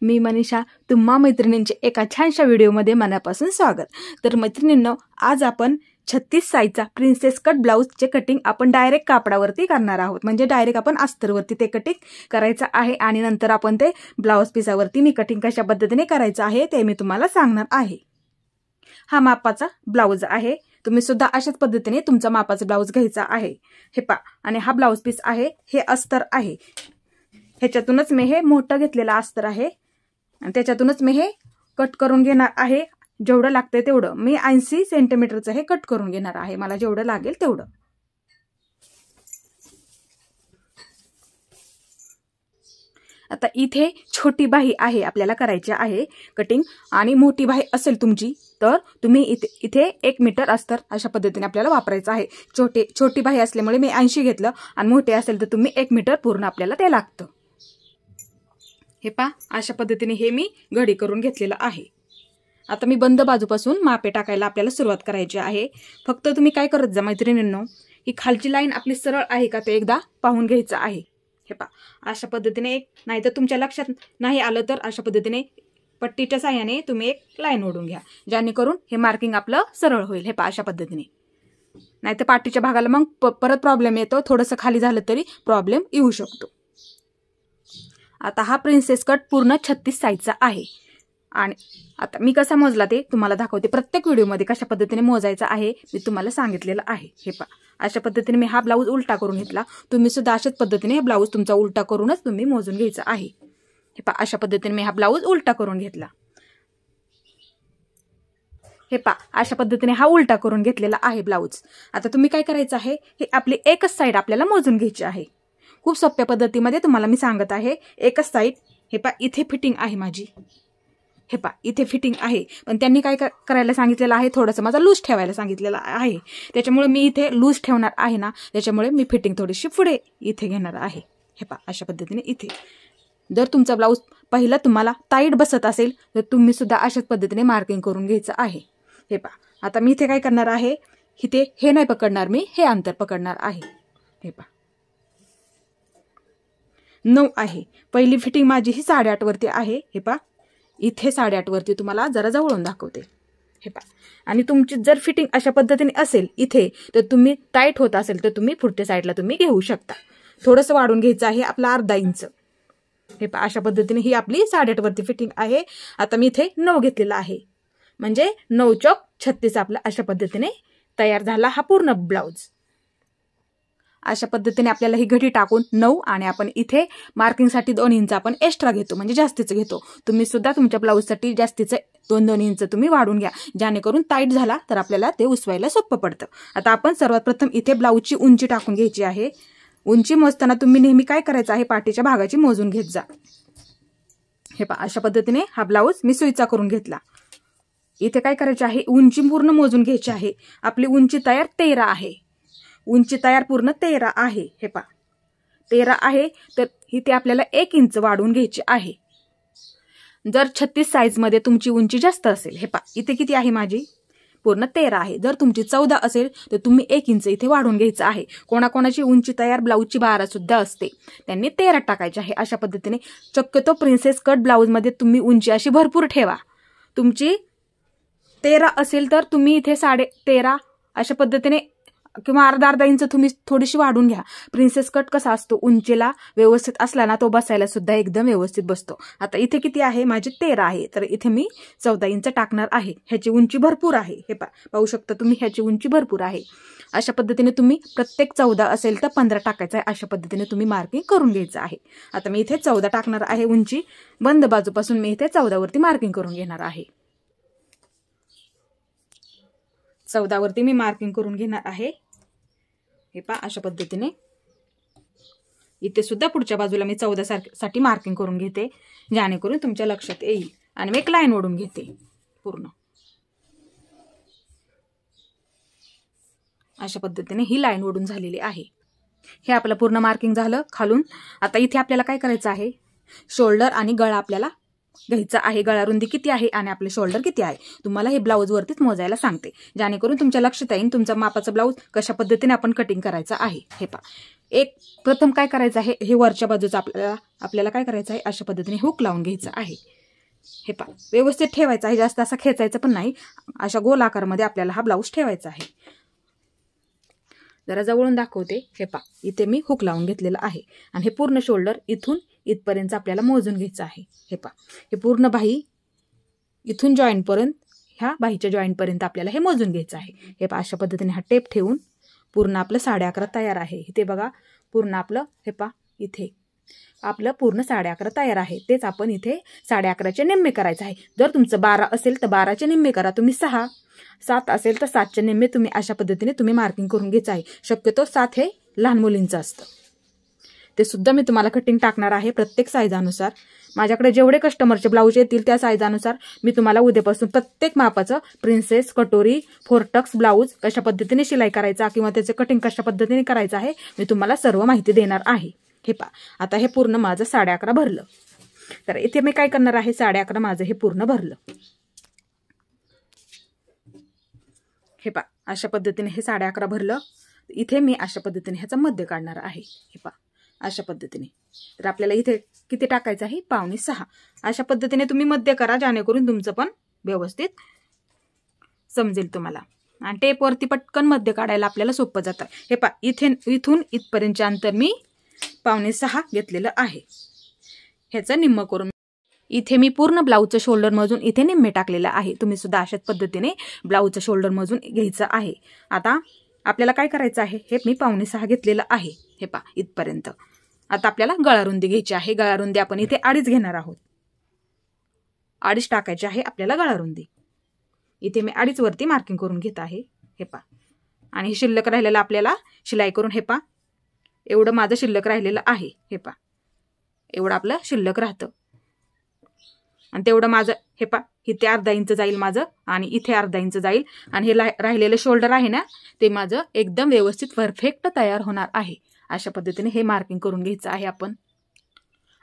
मी मनीषा, तुम्हा मैत्रिणींचे एका छानशा व्हिडिओमध्ये मनापासून स्वागत। तर मैत्रिणींनो, आज आपण 36 साईजचा प्रिन्सेस कट ब्लाउजचे कटिंग आपण डायरेक्ट कापडावरती करणार आहोत। म्हणजे डायरेक्ट आपण अस्तरवरती ते कटिंग करायचं आहे आणि नंतर आपण ते ब्लाउज पीसावरती मी कटिंग कशा पद्धतीने करायचं आहे ते मी तुम्हाला सांगणार आहे। हा मापाचा ब्लाउज आहे, तुम्ही सुद्धा अशाच पद्धतीने तुमचा मापाचा ब्लाउज घ्यायचा आहे। हे पा, आणि हा ब्लाउज पीस आहे, हे अस्तर आहे। ह्याच्यातूनच मी हे मोठं घेतलेलं अस्तर आहे आणि त्याच्यातूनच मी हे कट करून घेणार आहे। जेवढं लागतंय तेवढं मी 80 सेंटीमीटरचं हे कट करून घेणार आहे, मला जेवढं लागेल तेवढं। आता इथे छोटी बाही आहे, आपल्याला करायची आहे कटिंग, आणि मोठी बाही असेल तुमची तर तुम्ही इथे 1 मीटर अस्तर अशा पद्धतीने आपल्याला वापरायचं आहे। छोटी बाही असल्यामुळे मी 80 घेतलं आणि मोठे असेल तर तुम्ही 1 मीटर पूर्ण आपल्याला ते लागतं। हे पा, अशा पद्धतीने हे मी घडी करून घेतलेलं आहे। आता मी बंद बाजूपासून मापे टाकायला आपल्याला सुरुवात करायची आहे। फक्त तुम्ही काय करत जा मैत्रिणींनो, ही खालची लाईन आपली सरळ आहे का ते एकदा पाहून घ्यायचं आहे। हे पा, अशा पद्धतीने एक, नाही तर तुमच्या लक्षात नाही आलं तर अशा पद्धतीने पट्टीच्या साहाय्याने तुम्ही एक लाईन ओढून घ्या, जेणेकरून हे मार्किंग आपलं सरळ होईल। हे पा, अशा पद्धतीने, नाही तर पाठीच्या भागाला मग परत प्रॉब्लेम येतो, थोडंसं खाली झालं तरी प्रॉब्लेम येऊ शकतो। आता हा प्रिन्सेस कट पूर्ण 36 साईजचा आहे आणि आता मी कसा मोजला ते तुम्हाला दाखवते। प्रत्येक व्हिडिओमध्ये कशा पद्धतीने मोजायचा आहे मी तुम्हाला सांगितलेलं आहे। हे पा, अशा पद्धतीने मी हा ब्लाउज उलटा करून घेतला, तुम्ही सुद्धा अशाच पद्धतीने हे ब्लाउज तुमचा उलटा करूनच तुम्ही मोजून घ्यायचं आहे। हे पा, अशा पद्धतीने मी हा ब्लाउज उलटा करून घेतला। हे पा, अशा पद्धतीने हा उलटा करून घेतलेला आहे ब्लाउज। आता तुम्ही काय करायचं आहे, हे आपली एकच साईड आपल्याला मोजून घ्यायची आहे। खूप सोप्या पद्धतीमध्ये तुम्हाला मी सांगत आहे, एकच साईड। हे पा, इथे फिटिंग आहे माझी। हे पा, इथे फिटिंग आहे, पण त्यांनी काय करायला सांगितलेलं आहे, थोडंसं माझा लूज ठेवायला सांगितलेलं आहे, त्याच्यामुळे मी इथे लूज ठेवणार आहे ना, त्याच्यामुळे मी फिटिंग थोडीशी पुढे इथे घेणार आहे। हे पा, अशा पद्धतीने इथे जर तुमचा ब्लाउज पहिला तुम्हाला टाईट बसत असेल तर तुम्ही सुद्धा अशाच पद्धतीने मार्किंग करून घ्यायचं आहे। हे पा, आता मी इथे काय करणार आहे, इथे हे नाही पकडणार, मी हे अंतर पकडणार आहे। हे पा, 9 आहे, पहिली फिटिंग माझी ही 8.5 वरती आहे। हे पा, इथे 8.5 वरती तुम्हाला जरा जवळून दाखवते। हे पा, आणि तुमची जर फिटिंग अशा पद्धतीने असेल इथे, तर तुम्ही टाईट होत असेल तर तुम्ही पुढच्या साईडला तुम्ही घेऊ शकता, थोडंसं वाढून घ्यायचं आहे आपला अर्धा इंच। हे पा, अशा पद्धतीने ही आपली 8.5 वरती फिटिंग आहे। आता मी इथे 9 घेतलेला आहे, म्हणजे 9 चौक 36 आपला अशा पद्धतीने तयार झाला हा पूर्ण ब्लाउज। अशा पद्धतीने आपल्याला ही घडी टाकून 9 आणि आपण इथे मार्किंगसाठी 2 इंच आपण एक्स्ट्रा घेतो, म्हणजे जास्तीचं घेतो। तुम्ही सुद्धा तुमच्या ब्लाउजसाठी जास्तीचं 2-2 इंच तुम्ही वाढून घ्या, जेणेकरून टाईट झाला तर आपल्याला ते उसवायला सोपं पडतं। आता आपण सर्वात प्रथम इथे ब्लाउजची उंची टाकून घ्यायची आहे। उंची मोजताना तुम्ही नेहमी काय करायचं आहे, पाठीच्या भागाची मोजून घेत जा। हे पहा, अशा पद्धतीने हा ब्लाउज मी सुईचा करून घेतला। इथे काय करायचे आहे, उंची पूर्ण मोजून घ्यायची आहे। आपली उंची तयार 13 आहे, उंची तयार पूर्ण 13 आहे। हे पहा, 13 आहे, तर इथे आपल्याला 1 इंच वाढवून घ्यायची आहे। जर 36 साईज मध्ये तुमची उंची जास्त असेल, हे पहा इथे किती आहे माझी, पूर्ण 13 आहे। जर तुमची 14 असेल तर तुम्ही 1 इंच इथे वाढवून घ्यायचं आहे। कोणाकोणाची उंची तयार ब्लाउजची 12 सुद्धा असते, त्यांनी 13 टाकायची आहे। अशा पद्धतीने शक्यतो प्रिन्सेस कट ब्लाउज मध्ये तुम्ही उंची अशी भरपूर ठेवा। तुमची 13 असेल तर तुम्ही इथे 13.5 अशा पद्धतीने किंवा अर्धा इंच तुम्ही थोडीशी वाढून घ्या। प्रिन्सेस कट कसा असतो, उंचीला व्यवस्थित असला ना तो बसायला सुद्धा एकदम व्यवस्थित बसतो। आता इथे किती आहे माझी 13 आहे, तर इथे मी 14 इंच टाकणार आहे। ह्याची उंची भरपूर आहे, हे पाहू शकता तुम्ही, ह्याची उंची भरपूर आहे। अशा पद्धतीने तुम्ही प्रत्येक 14 असेल तर 15 टाकायचं आहे, अशा पद्धतीने तुम्ही मार्किंग करून घ्यायचं आहे। आता मी इथे 14 टाकणार आहे उंची, बंद बाजूपासून मी इथे 14 वरती मार्किंग करून घेणार आहे। 14 वरती मी मार्किंग करून घेणार आहे। हे पहा, अशा पद्धतीने इथे सुद्धा पुढच्या बाजूला मी 14 साठी मार्किंग करून घेते, जेणेकरून तुमच्या लक्षात येईल। आणि मी एक लाईन ओढून घेते पूर्ण, अशा पद्धतीने ही लाईन ओढून झालेली आहे। हे आपलं पूर्ण मार्किंग झालं खालून। आता इथे आपल्याला काय करायचं आहे, शोल्डर आणि गळा आपल्याला घ्यायचा आहे। गळा रुंदी किती आहे आणि आपले शोल्डर किती आहे तुम्हाला हे ब्लाउज वरतीच मोजायला सांगते, जेणेकरून तुमच्या लक्षात येईल तुमचा मापाचा ब्लाउज कशा पद्धतीने आपण कटिंग करायचं आहे। हे पहा, एक प्रथम काय करायचं आहे, हे वरच्या बाजूचं आपल्याला काय करायचं आहे, अशा पद्धतीने हुक लावून घ्यायचं आहे। हे पहा व्यवस्थित ठेवायचा आहे, जास्त असा खेचायचा पण नाही, अशा गोल आकारामध्ये आपल्याला हा ब्लाऊज ठेवायचा आहे. जरा जवळून दाखवते. हे पहा इथे मी हुक लावून घेतलेलं आहे आणि हे पूर्ण शोल्डर इथून इथपर्यंत आपल्याला मोजून घ्यायचं आहे. हे पहा हे पूर्ण बाही इथून जॉईंट पर्यंत ह्या बाहीच्या जॉईंट पर्यंत आपल्याला हे मोजून घ्यायचं आहे. हे पहा अशा पद्धतीने हा टेप ठेवून पूर्ण आपलं 11.5 तयार आहे. इथे बघा पूर्ण आपलं हे पहा इथे आपलं पूर्ण 11.5 तयार आहे. तेच आपण इथे 11.5चे निम्मे करायचं आहे. जर तुमचं 12 असेल तर 12चे निम्मे करा तुम्ही 6, 7 असेल तर 7चे निम्मे तुम्ही अशा पद्धतीने तुम्ही मार्किंग करून घ्यायचं आहे. शक्यतो 7 हे लहान मुलींचं असतं. ते सुद्धा मी तुम्हाला कटिंग टाकणार आहे प्रत्येक साईजानुसार. माझ्याकडे जेवढे कस्टमरचे ब्लाऊज येतील त्या साईजानुसार मी तुम्हाला उद्यापासून प्रत्येक मापाचं प्रिन्सेस, कटोरी, फोरटक्स ब्लाऊज कशा पद्धतीने शिलाई करायचा किंवा त्याचे कटिंग कशा पद्धतीने करायचं आहे मी तुम्हाला सर्व माहिती देणार आहे. हे पहा आता हे पूर्ण माझं 11.5 भरलं. तर इथे मी काय करणार आहे, 11.5 माझं हे पूर्ण भरलं. हे पहा अशा पद्धतीने हे 11.5 भरलं. इथे मी अशा पद्धतीने ह्याचा मध्य काढणार आहे. हे पहा अशा पद्धतीने. तर आपल्याला इथे किती टाकायचं आहे, 5.25. अशा पद्धतीने तुम्ही मध्य करा जेणेकरून तुमचं पण व्यवस्थित समजेल तुम्हाला. आणि टेपवरती पटकन मध्य काढायला आपल्याला सोपं जातं. हे पहा इथून इथपर्यंतचे अंतर मी 5.25 घेतलेलं आहे. ह्याचं निम्म करून इथे मी पूर्ण ब्लाऊजचं शोल्डर मोजून इथे निम्मे टाकलेलं आहे. तुम्ही सुद्धा अशाच पद्धतीने ब्लाऊजचं शोल्डर मोजून घ्यायचं आहे. आता आपल्याला काय करायचं आहे, हे मी 5.25 घेतलेलं आहे. हे पहा इथपर्यंत. आता आपल्याला गळारुंदी घ्यायची आहे. गळारुंदी आपण इथे 2.5 घेणार आहोत. 2.5 टाकायची आहे आपल्याला गळारुंदी. इथे मी 2.5 वरती मार्किंग करून घेत आहे. हे पहा आणि हे शिल्लक राहिलेलं आपल्याला शिलाई करून हे पहा एवढं माझं शिल्लक राहिलेलं आहे. हे पहा एवढं आपलं शिल्लक राहतं आणि तेवढं माझं हे पहा इथे 1/2 इंच जाईल माझं आणि इथे 1/2 इंच जाईल आणि हे राहिलेलं शोल्डर आहे ना ते माझं एकदम व्यवस्थित परफेक्ट तयार होणार आहे. अशा पद्धतीने हे मार्किंग करून घ्यायचं आहे आपण.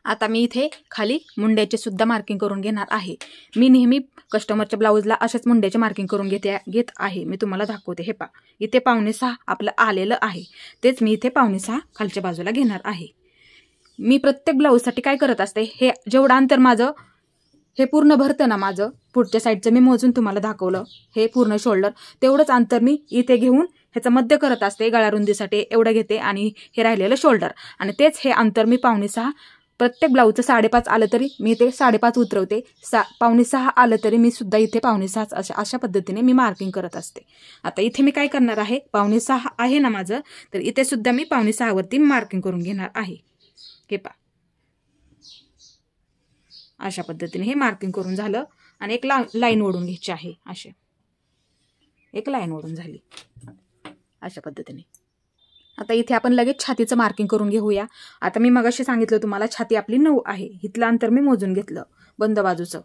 आता मी इथे खाली मुंड्याचे सुद्धा मार्किंग करून घेणार आहे. मी नेहमी कस्टमरच्या ब्लाऊजला अशाच मुंड्याचे मार्किंग करून घेत आहे. मी तुम्हाला दाखवते. हे पहा इथे 5.25 आपलं आलेलं आहे. तेच मी इथे 5.25 खालच्या बाजूला घेणार आहे. मी प्रत्येक ब्लाऊजसाठी काय करत असते, हे जेवढं अंतर माझं हे पूर्ण भरतं ना माझं पुढच्या साईडचं मी मोजून तुम्हाला दाखवलं. हे पूर्ण शोल्डर तेवढंच अंतर मी इथे घेऊन ह्याचं मध्य करत असते. गळारुंदीसाठी एवढं घेते आणि हे राहिलेलं शोल्डर आणि तेच हे अंतर मी 5.25 प्रत्येक ब्लाऊजचं 5.5 आलं तरी मी ते 5.5 उतरवते. 5.25 आलं तरी मी सुद्धा इथे 5.25 अशा पद्धतीने मी मार्किंग करत असते. आता इथे मी काय करणार आहे, 5.25 आहे ना माझं, तर इथे सुद्धा मी 5.25 वरती मार्किंग करून घेणार आहे. हे पहा अशा पद्धतीने हे मार्किंग करून झालं आणि एक लाईन ओढून घ्यायची आहे. अशी एक लाईन ओढून झाली अशा पद्धतीने. आता इथे आपण लगेच छातीचं मार्किंग करून घेऊया. आता मी मगाशी सांगितलं तुम्हाला छाती आपली 9 आहे. इथलं अंतर मी मोजून घेतलं बंद बाजूचं.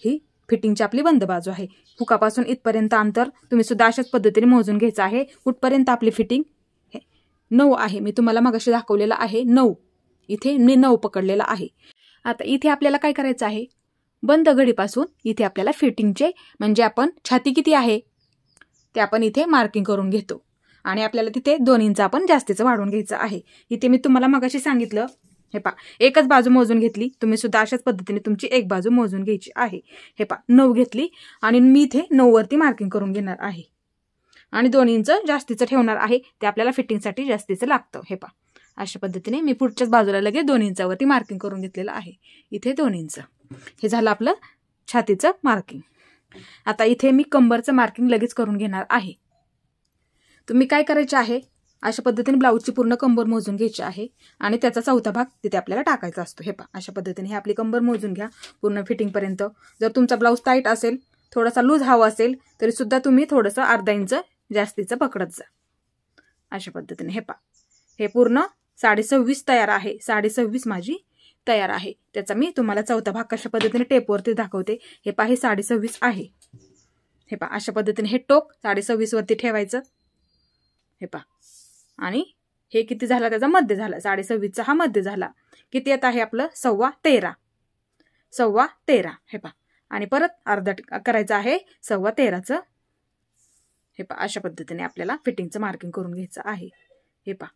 ही फिटिंगची आपली बंद बाजू आहे. हुकापासून इथपर्यंत अंतर तुम्ही सुद्धा अशाच पद्धतीने मोजून घ्यायचं आहे. कुठपर्यंत आपली फिटिंग 9 आहे. मी तुम्हाला मगाशी दाखवलेलं आहे 9. इथे मी 9 पकडलेला आहे. आता इथे आपल्याला काय करायचं आहे, बंद घडीपासून इथे आपल्याला फिटिंगचे म्हणजे आपण छाती किती आहे ते आपण इथे मार्किंग करून घेतो आणि आपल्याला तिथे 2 इंच आपण जास्तीचं वाढवून घ्यायचं आहे. इथे मी तुम्हाला मगाशी सांगितलं. हे पहा एकच बाजू मोजून घेतली. तुम्ही सुद्धा अशाच पद्धतीने तुमची एक बाजू मोजून घ्यायची आहे. हे पहा 9 घेतली आणि मी इथे 9 वरती मार्किंग करून घेणार आहे आणि 2 इंच जास्तीचं ठेवणार आहे. ते आपल्याला फिटिंगसाठी जास्तीचं लागतं. हे पहा अशा पद्धतीने मी पुढच्याच बाजूला लगेच 2 इंचावरती मार्किंग करून घेतलेलं आहे. इथे 2 इंच. हे झालं आपलं छातीचं मार्किंग. आता इथे मी कंबरचं मार्किंग लगेच करून घेणार आहे. तुम्ही काय करायचे आहे, अशा पद्धतीने ब्लाऊजची पूर्ण कंबर मोजून घ्यायची आहे आणि त्याचा 4था भाग तिथे आपल्याला टाकायचा असतो. हे पहा अशा पद्धतीने हे आपली कंबर मोजून घ्या पूर्ण फिटिंगपर्यंत. जर तुमचा ब्लाऊज टाईट असेल, थोडासा लूज हवा असेल तरी सुद्धा तुम्ही थोडंसं 1/2 इंच जास्तीचं पकडत जा. अशा पद्धतीने हे पहा हे पूर्ण 26.5 तयार आहे. 26.5 माझी तयार आहे. त्याचा मी तुम्हाला 4था भाग कशा पद्धतीने टेपवरती दाखवते. हे पहा हे 26.5 आहे. हे पहा अशा पद्धतीने हे टोक 26.5 वरती ठेवायचं. हे पहा आणि हे किती झाला त्याचा मध्य झाला. 26.5चा हा मध्य झाला. किती येत आहे आपलं 13.25. 13.25. हे पहा आणि परत अर्धा करायचं आहे 13.25चं. हे पहा अशा पद्धतीने आपल्याला फिटिंगचं मार्किंग करून घ्यायचं आहे. हे पहा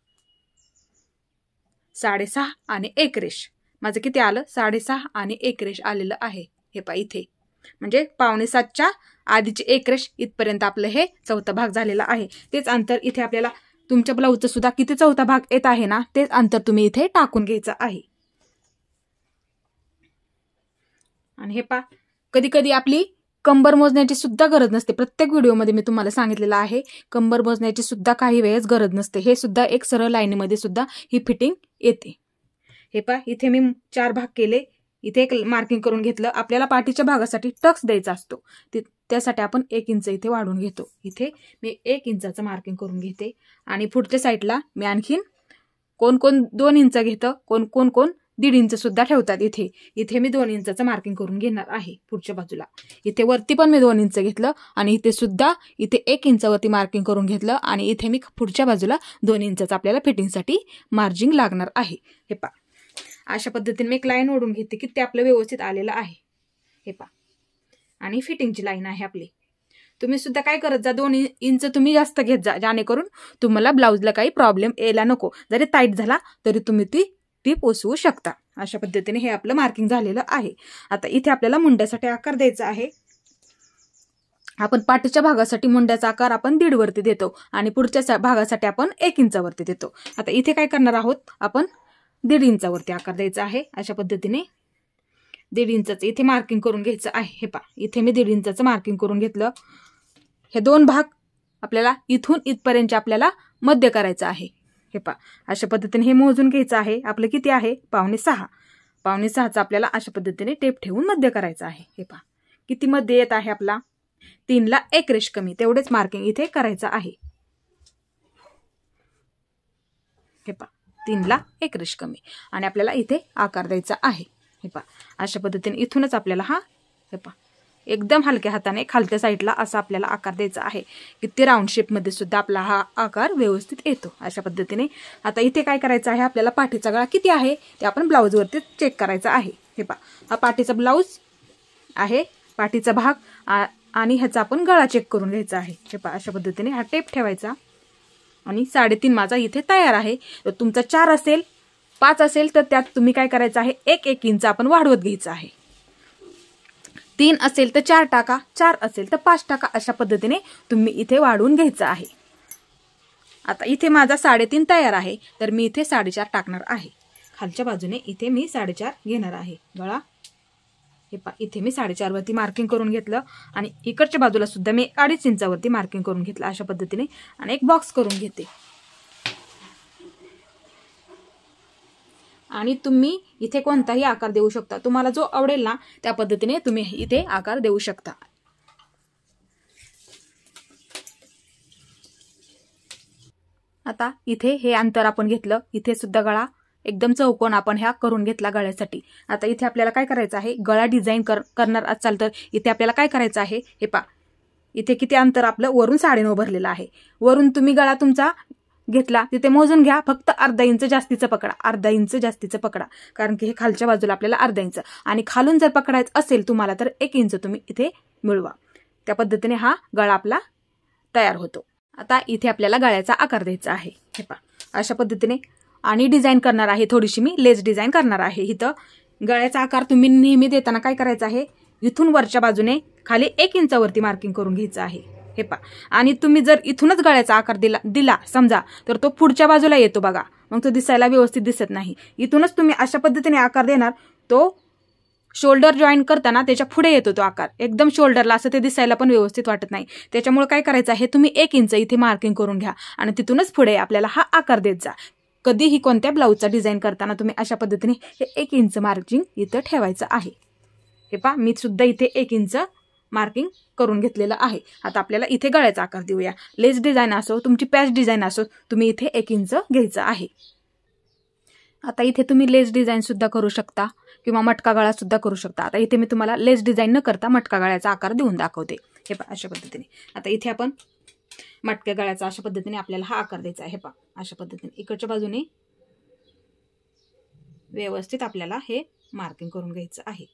6.5 आणि 1 रेष माझं किती आलं 6.5 आणि 1 रेष आलेलं आहे. हे पहा इथे म्हणजे 6:45च्या आधीची 1 रेष इथपर्यंत आपलं हे चौथा भाग झालेला आहे. तेच अंतर इथे आपल्याला तुमच्या ब्लाऊजचं सुद्धा किती चौथा भाग येत आहे ना तेच अंतर तुम्ही इथे टाकून घ्यायचं आहे. आणि हे पहा कधी कधी आपली कंबर मोजण्याची सुद्धा गरज नसते. प्रत्येक व्हिडिओमध्ये मी तुम्हाला सांगितलेलं आहे कंबर मोजण्याची सुद्धा काही वेळेस गरज नसते. हे सुद्धा एक सरळ लाईनीमध्ये सुद्धा ही फिटिंग येते. हे पहा इथे मी 4 भाग केले. इथे एक मार्किंग करून घेतलं. आपल्याला पाठीच्या भागासाठी टक्स द्यायचा असतो त्यासाठी आपण 1 इंच इथे वाढवून घेतो. इथे मी 1 इंचाचं मार्किंग करून घेते आणि पुढच्या साईडला मी आणखीन कोण 2 इंच घेतं, कोण 1.5 इंच सुद्धा ठेवतात. इथे मी 2 इंचाचं मार्किंग करून घेणार आहे पुढच्या बाजूला. इथे वरती पण मी 2 इंच घेतलं आणि इथे सुद्धा इथे 1 इंचावरती मार्किंग करून घेतलं आणि इथे मी पुढच्या बाजूला 2 इंचाचं आपल्याला फिटिंगसाठी मार्जिन लागणार आहे. हे पहा अशा पद्धतीने मी एक लाईन ओढून घेते की ते आपलं व्यवस्थित आलेलं आहे. हे पहा आणि फिटिंगची लाईन आहे आपली. तुम्ही सुद्धा काय करत जा 2 इंच तुम्ही जास्त घेत जा जेणेकरून तुम्हाला ब्लाऊजला काही प्रॉब्लेम यायला नको. जरी टाईट झाला तरी तुम्ही ती पोचवू शकता. अशा पद्धतीने हे आपलं मार्किंग झालेलं आहे. आता इथे आपल्याला मुंड्यासाठी आकार द्यायचा आहे. आपण पाठीच्या भागासाठी मुंड्याचा आकार आपण 1.5 वरती देतो आणि पुढच्या भागासाठी आपण 1 इंचावरती देतो. आता इथे काय करणार आहोत आपण 1.5 इंचावरती आकार द्यायचा आहे. अशा पद्धतीने 1.5 इंचाचं इथे मार्किंग करून घ्यायचं आहे. हे पहा इथे मी 1.5 इंचाचं मार्किंग करून घेतलं. हे 2 भाग आपल्याला इथून इथपर्यंत आपल्याला मध्य करायचं आहे. हे पहा अशा पद्धतीने हे मोजून घ्यायचं आहे. आपलं किती आहे 5.5. 5.5चं आपल्याला अशा पद्धतीने टेप ठेवून मध्य करायचं आहे. हे पहा किती मध्य येत आहे आपला 3 ला 1 रेष कमी. तेवढेच मार्किंग इथे करायचं आहे. हे पहा 3 ला 1 रेष कमी आणि आपल्याला इथे आकार द्यायचा आहे. हे पहा अशा पद्धतीने इथूनच आपल्याला हे पहा एकदम हलक्या हाताने खालच्या साईडला असा आपल्याला आकार द्यायचा आहे. किती राऊंड शेपमध्ये सुद्धा आपला हा आकार व्यवस्थित येतो. अशा पद्धतीने आता इथे काय करायचं आहे आपल्याला पाठीचा गळा किती आहे ते आपण ब्लाऊजवरती चेक करायचा आहे. हे पहा हा पाठीचा ब्लाऊज आहे, पाठीचा भाग आणि ह्याचा आपण गळा चेक करून घ्यायचा आहे. हे पहा अशा पद्धतीने हा टेप ठेवायचा आणि 3.5 माझा इथे तयार आहे. तर तुमचा 4 असेल 5 असेल तर त्यात तुम्ही काय करायचं आहे 1 इंच आपण वाढवत घ्यायचं आहे. 3 असेल तर 4 टाका, 4 असेल तर 5 टाका. अशा पद्धतीने तुम्ही इथे वाढवून घ्यायचं आहे. आता इथे माझा 3.5 तयार आहे तर मी इथे 4.5 टाकणार आहे. खालच्या बाजूने इथे मी 4.5 घेणार आहे गळा. हे पहा इथे मी 4.5 वरती मार्किंग करून घेतलं आणि इकडच्या बाजूला सुद्धा मी 2.5 इंचावरती मार्किंग करून घेतलं अशा पद्धतीने आणि एक बॉक्स करून घेते. आणि तुम्ही इथे कोणताही आकार देऊ शकता. तुम्हाला जो आवडेल ना त्या पद्धतीने तुम्ही इथे आकार देऊ शकता. आता इथे हे अंतर आपण घेतलं. इथे सुद्धा गळा एकदम चौकोन आपण ह्या करून घेतला गळ्यासाठी. आता इथे आपल्याला काय करायचं आहे गळा डिझाईन करणार असाल तर इथे आपल्याला काय करायचं आहे हे पहा इथे किती अंतर आपलं वरून 9.5 भरलेलं आहे. वरून तुम्ही गळा तुमचा घेतला तिथे मोजून घ्या. फक्त 1/2 इंच जास्तीचं पकडा, 1/2 इंच जास्तीचं पकडा कारण की हे खालच्या बाजूला आपल्याला 1/2 इंच आणि खालून जर पकडायचं असेल तुम्हाला तर 1 इंच तुम्ही इथे मिळवा. त्या पद्धतीने हा गळा आपला तयार होतो. आता इथे आपल्याला गळ्याचा आकार द्यायचा आहे. हे पहा अशा पद्धतीने आणि डिझाईन करणार आहे. थोडीशी मी लेस डिझाईन करणार आहे. इथं गळ्याचा आकार तुम्ही नेहमी देताना काय करायचं आहे इथून वरच्या बाजूने खाली 1 इंचावरती मार्किंग करून घ्यायचं आहे. हे पहा आणि तुम्ही जर इथूनच गळ्याचा आकार दिला समजा तर तो पुढच्या बाजूला येतो बघा, मग तो दिसायला व्यवस्थित दिसत नाही. इथूनच तुम्ही अशा पद्धतीने आकार देणार तो शोल्डर जॉईन करताना त्याच्या पुढे येतो तो आकार एकदम शोल्डरला, असं ते दिसायला पण व्यवस्थित वाटत नाही. त्याच्यामुळे काय करायचं आहे तुम्ही 1 इंच इथे मार्किंग करून घ्या आणि तिथूनच पुढे आपल्याला हा आकार देत जा. कधीही कोणत्या ब्लाऊजचा डिझाईन करताना तुम्ही अशा पद्धतीने हे 1 इंच मार्किंग इथं ठेवायचं आहे. हे पहा मी सुद्धा इथे 1 इंच मार्किंग करून घेतलेलं आहे. आता आपल्याला इथे गळ्याचा आकार देऊया. लेस डिझाईन असो तुमची पॅच डिझाईन असो तुम्ही इथे 1 इंच घ्यायचं आहे. आता इथे तुम्ही लेस डिझाईन सुद्धा करू शकता किंवा मटका गळा सुद्धा करू शकता. आता इथे मी तुम्हाला लेस डिझाईन न करता मटका गळ्याचा आकार देऊन दाखवते. हे पहा अशा पद्धतीने. आता इथे आपण मटक्या गळ्याचा अशा पद्धतीने आपल्याला हा आकार द्यायचा आहे. पहा अशा पद्धतीने इकडच्या बाजूने व्यवस्थित आपल्याला हे मार्किंग करून घ्यायचं आहे.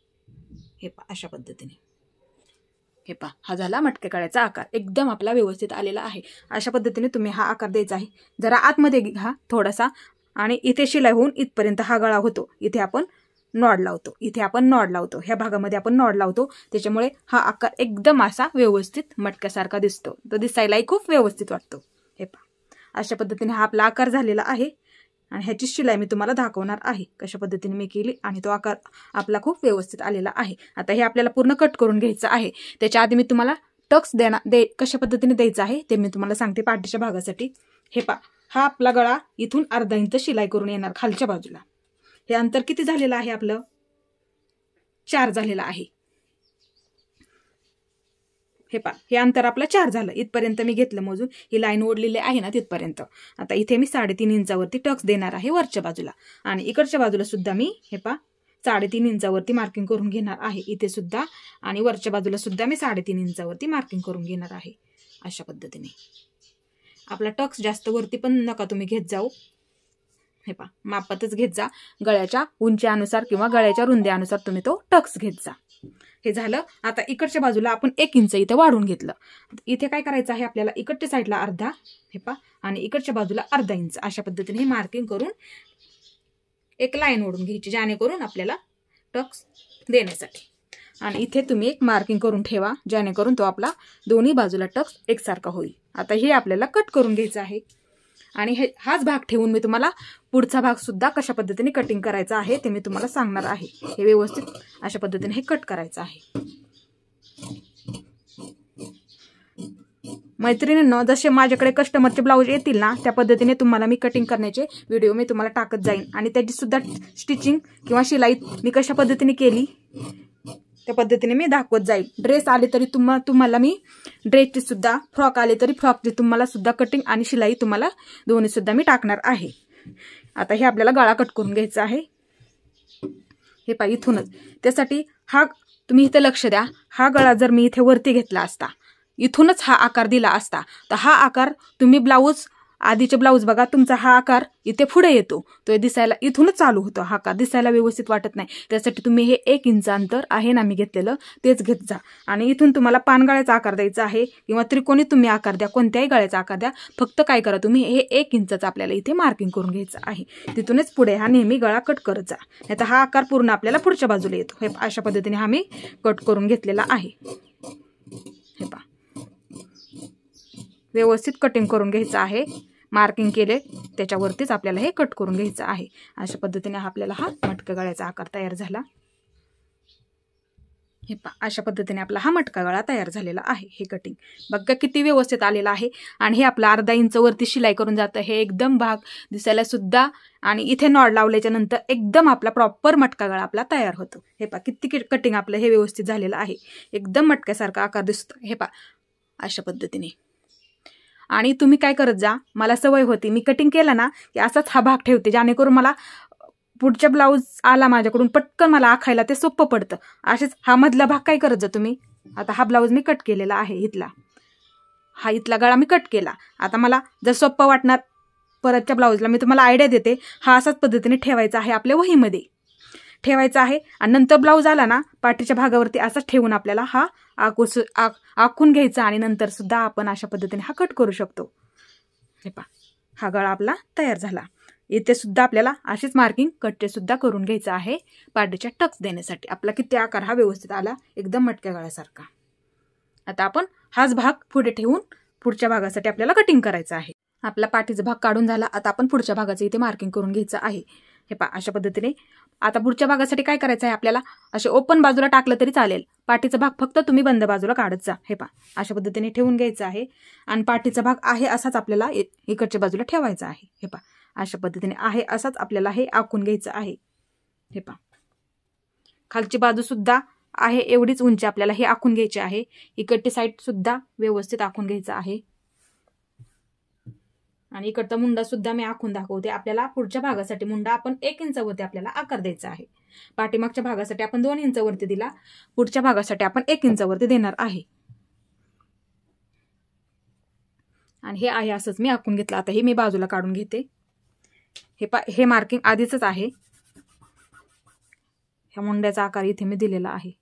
हे पहा अशा पद्धतीने. हे पहा हा झाला मटक्या गळ्याचा आकार एकदम आपला व्यवस्थित आलेला आहे. अशा पद्धतीने तुम्ही हा आकार द्यायचा आहे. जरा आतमध्ये घ्या थोडासा आणि इथे शिलाई होऊन इथपर्यंत हा गळा होतो. इथे आपण नॉड लावतो, इथे आपण नॉड लावतो, ह्या भागामध्ये आपण नॉड लावतो, त्याच्यामुळे हा आकार एकदम असा व्यवस्थित मटक्यासारखा दिसतो, तो दिसायलाही खूप व्यवस्थित वाटतो. हे पहा, अशा पद्धतीने हा आपला आकार झालेला आहे आणि ह्याची शिलाई मी तुम्हाला दाखवणार आहे कशा पद्धतीने मी केली आणि तो आकार आपला खूप व्यवस्थित आलेला आहे. आता हे आपल्याला पूर्ण कट करून घ्यायचं आहे. त्याच्या आधी मी तुम्हाला टक्स कशा पद्धतीने द्यायचं आहे ते मी तुम्हाला सांगते. पाठीच्या भागासाठी हे पहा, हा आपला गळा इथून अर्धा इंच शिलाई करून येणार खालच्या बाजूला. हे अंतर किती झालेलं आहे आपलं? 4 झालेलं आहे. हे पहा, हे अंतर आपलं 4 झालं. इथपर्यंत मी घेतलं मोजून, ही लाईन ओढलेली आहे ना तिथपर्यंत. आता इथे मी 3.5 इंचावरती टक्स देणार आहे वरच्या बाजूला आणि इकडच्या बाजूला सुद्धा मी हे पहा 3.5 इंचावरती मार्किंग करून घेणार आहे इथे सुद्धा आणि वरच्या बाजूला सुद्धा मी 3.5 इंचावरती मार्किंग करून घेणार आहे. अशा पद्धतीने आपला टक्स जास्त वरती पण नका तुम्ही घेत जाऊ. हे पहा, मापातच घेत जा, गळ्याच्या उंचीनुसार किंवा गळ्याच्या रुंदीनुसार तुम्ही तो टक्स घेत जा. हे झालं. आता इकडच्या बाजूला आपण 1 इंच इथे वाढून घेतलं. इथे काय करायचं आहे आपल्याला? इकडच्या साईडला अर्धा, हे पहा, आणि इकडच्या बाजूला अर्धा इंच अशा पद्धतीने हे मार्किंग करून एक लाईन ओढून घ्यायची जेणेकरून आपल्याला टक्स देण्यासाठी. आणि इथे तुम्ही एक मार्किंग करून ठेवा जेणेकरून तो आपला दोन्ही बाजूला टक्स एकसारखा होईल. आता हे आपल्याला कट करून घ्यायचं आहे आणि हाच भाग ठेवून मी तुम्हाला पुढचा भाग सुद्धा कशा पद्धतीने कटिंग करायचा आहे ते मी तुम्हाला सांगणार आहे. हे व्यवस्थित अशा पद्धतीने हे कट करायचं आहे. मैत्रिणींनो, जसे माझ्याकडे कस्टमरचे ब्लाऊज येतील ना त्या पद्धतीने तुम्हाला मी कटिंग करण्याचे व्हिडिओ मी तुम्हाला टाकत जाईन आणि त्याची सुद्धा स्टिचिंग किंवा शिलाई मी कशा पद्धतीने केली त्या पद्धतीने मी दाखवत जाईल. ड्रेस आले तरी तुम्हाला मी ड्रेसची सुद्धा, फ्रॉक आले तरी फ्रॉकची तुम्हाला सुद्धा कटिंग आणि शिलाई तुम्हाला दोन्ही सुद्धा मी टाकणार आहे. आता हे आपल्याला गळा कट करून घ्यायचा आहे. हे पहा, इथूनच. त्यासाठी हा तुम्ही इथे लक्ष द्या, हा गळा जर मी इथे वरती घेतला असता, इथूनच हा आकार दिला असता, तर हा आकार तुम्ही ब्लाऊज आधीचे ब्लाऊज बघा, तुमचा हा आकार इथे पुढे येतो, तो दिसायला इथूनच चालू होतो, हा आकार दिसायला व्यवस्थित वाटत नाही. त्यासाठी तुम्ही हे 1 इंच अंतर आहे ना मी घेतलेलं तेच घेत जा आणि इथून तुम्हाला पानगळ्याचा आकार द्यायचा आहे किंवा त्रिकोणी तुम्ही आकार द्या, कोणत्याही गळ्याचा आकार द्या. फक्त काय करा, तुम्ही हे 1 इंचच आपल्याला इथे मार्किंग करून घ्यायचं आहे. तिथूनच पुढे हा नेहमी गळा कट करत जा, नाहीतर हा आकार पूर्ण आपल्याला पुढच्या बाजूला येतो. हे अशा पद्धतीने हा मी कट करून घेतलेला आहे. हे पहा, व्यवस्थित कटिंग करून घ्यायचं आहे. मार्किंग केले त्याच्यावरतीच आपल्याला हे कट करून घ्यायचं आहे. अशा पद्धतीने आपल्याला हा मटका गळ्याचा आकार तयार झाला. हे पहा, अशा पद्धतीने आपला हा मटका गळा तयार झालेला आहे. हे कटिंग बघा किती व्यवस्थित आलेलं आहे आणि हे आपलं अर्धा इंच वरती शिलाई करून जातं. हे एकदम भाग दिसायला सुद्धा आणि इथे नॉड लावल्याच्या नंतर एकदम आपला प्रॉपर मटका गळा आपला तयार होतो. हे पहा, किती कटिंग आपलं हे व्यवस्थित झालेलं आहे. एकदम मटक्यासारखा आकार दिसतो. हे पहा, अशा पद्धतीने. आणि तुम्ही काय करत जा, मला सवय होती, मी कटिंग केलं ना की असाच हा भाग ठेवते जेणेकरून मला पुढच्या ब्लाऊज आला माझ्याकडून पटकन मला आखायला ते सोपं पडतं. असेच हा मधला भाग काय करत जा तुम्ही. आता हा ब्लाऊज मी कट केलेला आहे, इथला गळा मी कट केला. आता मला जर सोपं वाटणार परतच्या ब्लाऊजला मी तुम्हाला आयडिया देते. हा असाच पद्धतीने ठेवायचा आहे, आपल्या वहीमध्ये ठेवायचा आहे आणि नंतर ब्लाऊज आला ना पाठीच्या भागावरती असाच ठेवून आपल्याला हा आखून घ्यायचा आणि नंतर सुद्धा आपण अशा पद्धतीने हा कट करू शकतो. हे पहा, हा गळा आपला तयार झाला. इथे सुद्धा आपल्याला अशीच मार्किंग कटचे सुद्धा करून घ्यायचं आहे पाठीच्या टक्स देण्यासाठी. आपला किती आकार हा व्यवस्थित आला, एकदम मटक्या गळ्यासारखा. आता आपण हाच भाग पुढे ठेवून पुढच्या भागासाठी आपल्याला कटिंग करायचं आहे. आपला पाठीचा भाग काढून झाला. आता आपण पुढच्या भागाचं इथे मार्किंग करून घ्यायचं आहे. हे पहा, अशा पद्धतीने. आता पुढच्या भागासाठी काय करायचं आहे आपल्याला, असे ओपन बाजूला टाकलं तरी चालेल. पाठीचा भाग फक्त तुम्ही बंद बाजूला काढत जा. हे पहा, अशा पद्धतीने ठेवून घ्यायचं आहे आणि पाठीचा भाग आहे असाच आपल्याला इकडच्या बाजूला ठेवायचा आहे. हे पहा, अशा पद्धतीने आहे असाच आपल्याला हे आखून घ्यायचं आहे. हे पहा, खालची बाजू सुद्धा आहे एवढीच उंची आपल्याला हे आखून घ्यायची आहे. इकडची साईड सुद्धा व्यवस्थित आखून घ्यायचं आहे आणि इकडचा मुंडा सुद्धा मी आखून दाखवते. आपल्याला पुढच्या भागासाठी मुंडा आपण 1 इंचावरती आपल्याला आकार द्यायचा आहे. पाठीमागच्या भागासाठी आपण 2 इंचावरती दिला, पुढच्या भागासाठी आपण 1 इंचावरती देणार आहे. आणि हे आहे असंच मी आखून घेतलं. आता हे मी बाजूला काढून घेते. हे मार्किंग आधीच आहे. ह्या मुंड्याचा आकार इथे मी दिलेला आहे.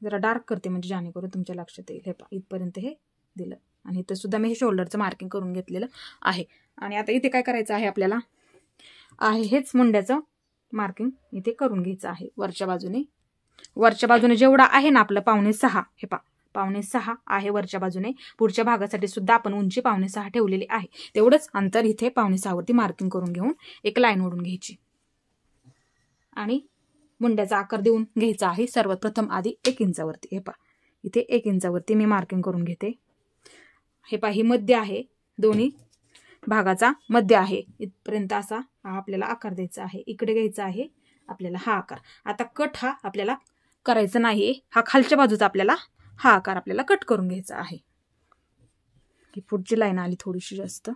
जरा डार्क करते म्हणजे जेणेकरून तुमच्या लक्षात येईल. हे पहा, इथपर्यंत हे दिलं आणि इथं सुद्धा मी हे शोल्डरचं मार्किंग करून घेतलेलं आहे. आणि आता इथे काय करायचं आहे आपल्याला, आहे हेच मुंड्याचं मार्किंग इथे करून घ्यायचं आहे वरच्या बाजूने. वरच्या बाजूने जेवढा आहे ना आपलं 5.5, हे पहा 5.5 आहे वरच्या बाजूने. पुढच्या भागासाठी सुद्धा आपण उंची 5.5 ठेवलेली आहे. तेवढंच अंतर इथे 5.5 वरती मार्किंग करून घेऊन एक लाईन ओढून घ्यायची आणि मुंड्याचा आकार देऊन घ्यायचा आहे. सर्वात प्रथम आधी 1 इंचावरती, हे पहा इथे 1 इंचावरती मी मार्किंग करून घेते. हे पहा ही मध्य आहे, दोन्ही भागाचा मध्य आहे. इथपर्यंत असा हा आपल्याला आकार द्यायचा आहे. इकडे घ्यायचा आहे आपल्याला हा आकार. आता कट हा आपल्याला करायचा नाही, हा खालच्या बाजूचा आपल्याला हा आकार आपल्याला कट करून घ्यायचा आहे. ही पुढची लाईन आली थोडीशी जास्त.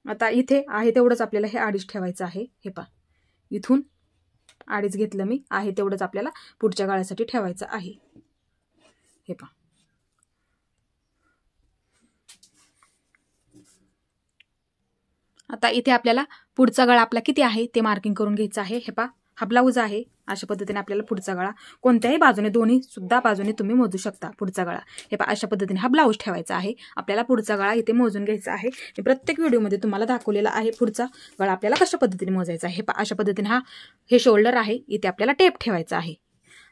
आता इथे आहे तेवढंच आपल्याला हे 2.5 ठेवायचं आहे. हे पहा इथून 2.5 घेतलं मी, आहे तेवढंच आपल्याला पुढच्या गळ्यासाठी ठेवायचं आहे. हे पहा आता इथे आपल्याला पुढचा गळा आपला किती आहे ते मार्किंग करून घ्यायचं आहे. हे पहा हा ब्लाऊज आहे. अशा पद्धतीने आपल्याला पुढचा गळा कोणत्याही बाजूने, दोन्ही सुद्धा बाजूने तुम्ही मोजू शकता पुढचा गळा. हे पहा अशा पद्धतीने हा ब्लाऊज ठेवायचा आहे. आपल्याला पुढचा गळा इथे मोजून घ्यायचा आहे. मी प्रत्येक व्हिडिओमध्ये तुम्हाला दाखवलेला आहे पुढचा गळा आपल्याला कशा पद्धतीने मोजायचा आहे. हे पहा अशा पद्धतीने हे शोल्डर आहे, इथे आपल्याला टेप ठेवायचा आहे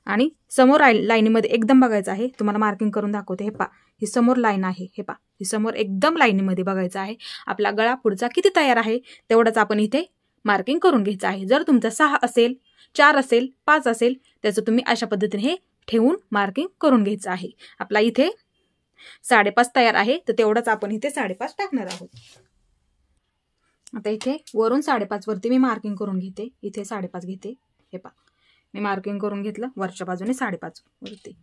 आणि समोर लाईनीमध्ये एकदम बघायचं आहे. तुम्हाला मार्किंग करून दाखवते. हे पहा ही समोर लाईन आहे. हे पहा ही समोर एकदम लाईनीमध्ये बघायचं आहे. आपला गळा पुढचा किती तयार आहे तेवढाच आपण इथे मार्किंग करून घ्यायचं आहे. जर तुमचा 6 असेल, 4 असेल, 5 असेल त्याचं तुम्ही अशा पद्धतीने हे ठेवून मार्किंग करून घ्यायचं आहे. आपला इथे 5.5 तयार आहे, तर तेवढाच आपण इथे 5.5 टाकणार आहोत. आता इथे वरून 5.5 वरती मी मार्किंग करून घेते. इथे 5.5 घेते. हे पहा मी मार्किंग करून घेतलं वरच्या बाजूने 5.5 वरती